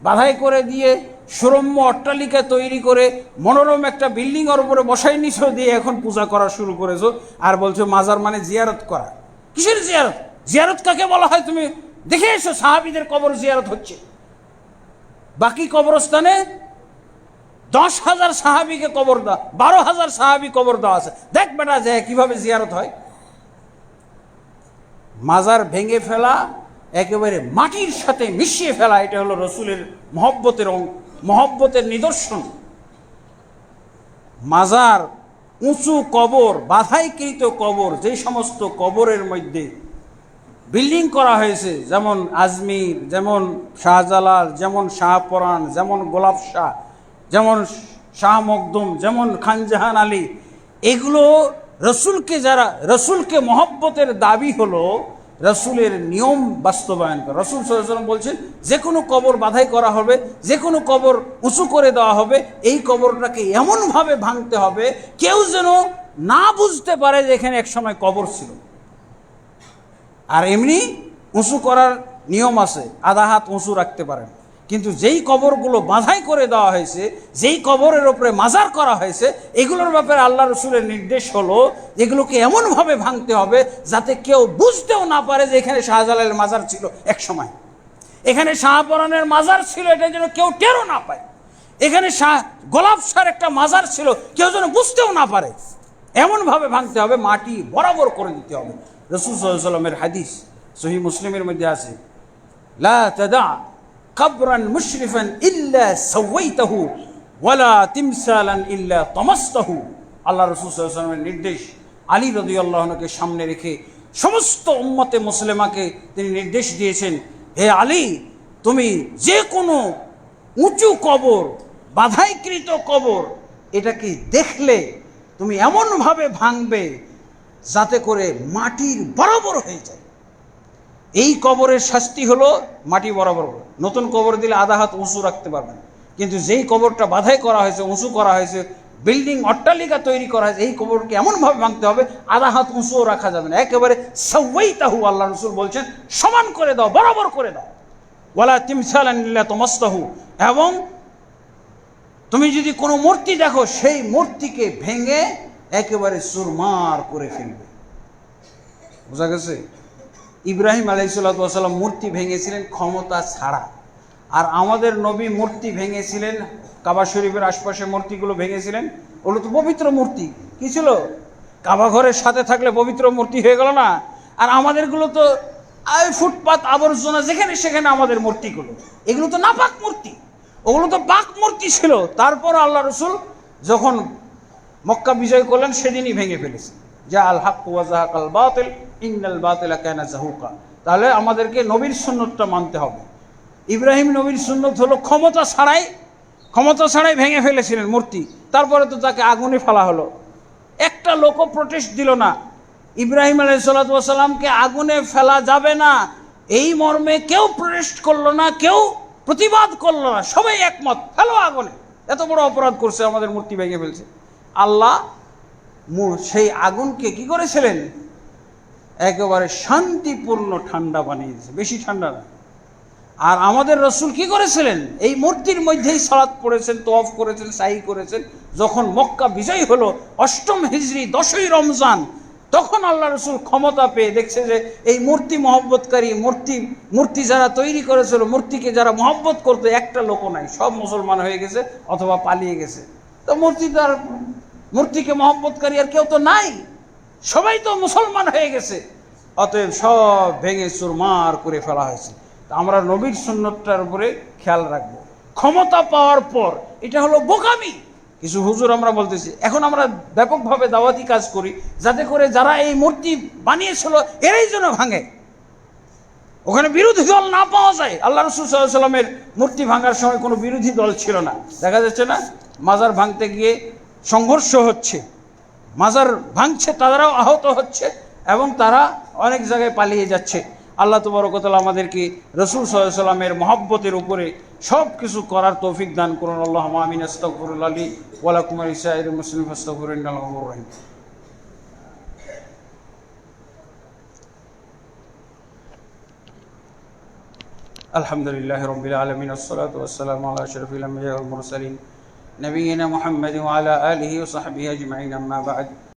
বাধাই করে দিয়ে সুরম্য অট্টালিকা তৈরি করে মনোরম একটা বিল্ডিং এর উপরে বসাই নিছো, দিয়ে এখন পূজা করা শুরু করেছো, আর বলছো মাজার মানে জিয়ারত করা। কিসের জিয়ারত? জিয়ারত কাকে বলা হয় তুমি দেখে এসো। সাহাবীদের কবর জিয়ারত হচ্ছে। বাকি কবরস্থানে 10,000 সাহাবীকে কবর দেওয়া, 12,000 সাহাবী কবর দেওয়া আছে। দেখ বেটা যায় কিভাবে জিয়ারত হয়। মাজার ভেঙে ফেলা, একেবারে মাটির সাথে মিশিয়ে ফেলা, এটা হলো রসুলের মহব্বতের নিদর্শন। মাজার, উঁচু কবর, বাধাইকৃত কবর, যে সমস্ত কবরের মধ্যে বিল্ডিং করা হয়েছে, যেমন আজমির, যেমন শাহজালাল, যেমন শাহপরান, যেমন গোলাপ শাহ, যেমন শাহ মখদুম, যেমন খানজাহান আলী, এগুলো রসুলকে মহব্বতের দাবি হলো রসুলের নিয়ম বাস্তবায়ন করা। রসুল সাল্লাল্লাহু আলাইহি ওয়াসাল্লাম বলছেন যে কোনো কবর বাধাই করা হবে, যে কোনো কবর উঁচু করে দেওয়া হবে, এই কবরটাকে এমনভাবে ভাঙতে হবে কেউ যেন না বুঝতে পারে যে এখানে একসময় কবর ছিল। আর এমনি উঁচু করার নিয়ম আছে, আধা হাত উঁচু রাখতে পারেন। কিন্তু যেই কবরগুলো বাঁধাই করে দেওয়া হয়েছে, যেই কবরের ওপরে মাজার করা হয়েছে, এগুলোর ব্যাপারে আল্লাহ রসুলের নির্দেশ হলো এগুলোকে এমনভাবে ভাঙতে হবে যাতে কেউ বুঝতেও না পারে যে এখানে শাহজালালের মাজার ছিল এক সময়, এখানে শাহপরানের মাজার ছিল, এটা যেন কেউ টেরও না পায়। এখানে গোলাপ শাহর একটা মাজার ছিল, কেউ যেন বুঝতেও না পারে। এমনভাবে ভাঙতে হবে, মাটি বরাবর করে দিতে হবে। রাসূল সাল্লাল্লাহু আলাইহি ওয়াসাল্লামের হাদিস সহিহ মুসলিমের মধ্যে আছে, লা তাদা কবরান মুশরিফান ইল্লা সাওয়াইতাহু ওয়ালা তিমসালান ইল্লা তামাসতাহু। আল্লাহ রাসূল সাল্লাল্লাহু আলাইহি ওয়াসাল্লামের নির্দেশ, আলী রাদিয়াল্লাহু আনহুকে সামনে রেখে সমস্ত উম্মতে মুসলিমাকে তিনি নির্দেশ দিয়েছেন, হে আলী, তুমি যে কোনো উঁচু কবর, বাধাইকৃত কবর, এটাকে দেখলে তুমি এমনভাবে ভাঙবে যাতে করে মাটির বরাবর হয়ে যায়। এই কবরের শাস্তি হলো মাটি বরাবর। নতুন কবর দিলে আধা হাত উঁচু রাখতে পারবেন, কিন্তু যেই কবরটা বাধাই করা হয়েছে, উঁচু করা হয়েছে, বিল্ডিং অট্টালিকা তৈরি করা হয়েছে, এই কবরকে এমনভাবে ভাঙতে হবে আধা হাত উঁচুও রাখা যাবে না, একেবারে সাওয়াইতাহু, আল্লাহ রাসূল বলছেন সমান করে দাও, বরাবর করে দাও। ওয়ালা তিমসালান ইল্লা তামাসতাহু, এবং তুমি যদি কোনো মূর্তি দেখো সেই মূর্তিকে ভেঙে একেবারে চুরমার করে ফেলবে। বোঝা গেছে? ইব্রাহিম আলাইহিসসালাতু ওয়াসসালাম মূর্তি ভেঙেছিলেন ক্ষমতা ছাড়া, আর আমাদের নবী মূর্তি ভেঙেছিলেন, কাবা শরীফের আশপাশে মূর্তিগুলো ভেঙেছিলেন, ওগুলো তো পবিত্র মূর্তি। কি ছিল? কাবা ঘরের সাথে থাকলে পবিত্র মূর্তি হয়ে গেল না? আর আমাদেরগুলো তো ফুটপাত, আবর্জনা, যেখানে সেখানে আমাদের মূর্তিগুলো, এগুলো তো নাপাক মূর্তি, ওগুলো তো পাক মূর্তি ছিল। তারপর আল্লাহ রসুল যখন মক্কা বিজয় করলেন সেদিনই ভেঙে ফেলেছে, যা আল হক ওয়া যাহাকাল বাতিল ইন্নাল বাতিলা কানা যাহুকা। তাহলে আমাদেরকে নবীর সুন্নতটা মানতে হবে। ইব্রাহিম নবীর সুন্নত হলো ক্ষমতা ছাড়াই ভেঙে ফেলেছিলেন মূর্তি। তারপরে তো তাকে আগুনে ফেলা হলো, একটা লোকও প্রোটেস্ট দিল না। ইব্রাহিম আলাইহিসসালাতু ওয়াসসালামকে আগুনে ফেলা যাবে না এই মর্মে কেউ প্রোটেস্ট করলো না, কেউ প্রতিবাদ করলো না, সবাই একমত, ফেলো আগুনে। এত বড় অপরাধ করছে, আমাদের মূর্তি ভেঙে ফেলছে। আল্লাহ সেই আগুনকে কি করেছিলেন? একেবারে শান্তিপূর্ণ ঠান্ডা বানিয়ে দিয়েছে, বেশি ঠান্ডা না। আর আমাদের রসুল কি করেছিলেন? এই মূর্তির মধ্যেই সালাত পড়েছেন, তওয়াফ করেছেন, সাই করেছেন। যখন মক্কা বিজয় হলো ৮ম হিজরি ১০ই রমজান, তখন আল্লাহ রসুল ক্ষমতা পেয়ে দেখছে যে এই মূর্তি মহব্বতকারী, মূর্তি যারা তৈরি করেছিল, মূর্তিকে যারা মহব্বত করতো, একটা লোকও নাই, সব মুসলমান হয়ে গেছে অথবা পালিয়ে গেছে। তো মূর্তিকে মহব্বতকারী আর কেউ তো নাই, সবাই তো মুসলমান হয়ে গেছে। অতএব সব ভেঙে চুরমার করে ফেলা হয়েছে। আমরা নবীর সুন্নতটার উপরে খেয়াল রাখবো। ক্ষমতা পাওয়ার পর এটা হলো বোকামি। কিছু হুজুর আমরা বলতেছি, এখন আমরা ব্যাপকভাবে দাওয়াতি কাজ করি যাতে করে যারা এই মূর্তি বানিয়েছিল এরাই যেন ভাঙে, ওখানে বিরোধী দল না পাওয়া যায়। আল্লাহ রাসূল সাল্লাল্লাহু আলাইহি ওয়াসাল্লামের মূর্তি ভাঙার সময় কোনো বিরোধী দল ছিল না। দেখা যাচ্ছে না, মাজার ভাঙতে গিয়ে সংঘর্ষ হচ্ছে, মাজার ভাঙছে, তারাও আহত হচ্ছে এবং তারা অনেক জায়গায় পালিয়ে যাচ্ছে। আল্লাহ তাবারক ওয়া তাআলা আমাদেরকে রাসূল সাল্লাল্লাহু আলাইহি ওয়াসাল্লামের মহব্বতের উপরে সব কিছু করার তৌফিক দান করুন। আল্লাহুম্মা আমিন। আস্তাগফিরুল্লাহ লি ওয়া লাকুম ওয়া লিসাইরিল মুসলিমিন ফাস্তাগফিরুহু ইন্নাহু হুয়াল গফুরুর রহিম। আলহামদুলিল্লাহি রাব্বিল আলামিন, আসসালাতু ওয়াসসালামু আলা আশরাফিল আমবিয়া ওয়াল মুরসালিন নবিয়িনা মুহাম্মাদিন ওয়া আলা আলিহি ওয়া সাহবিহি আজমাইন, আম্মা বা'দ।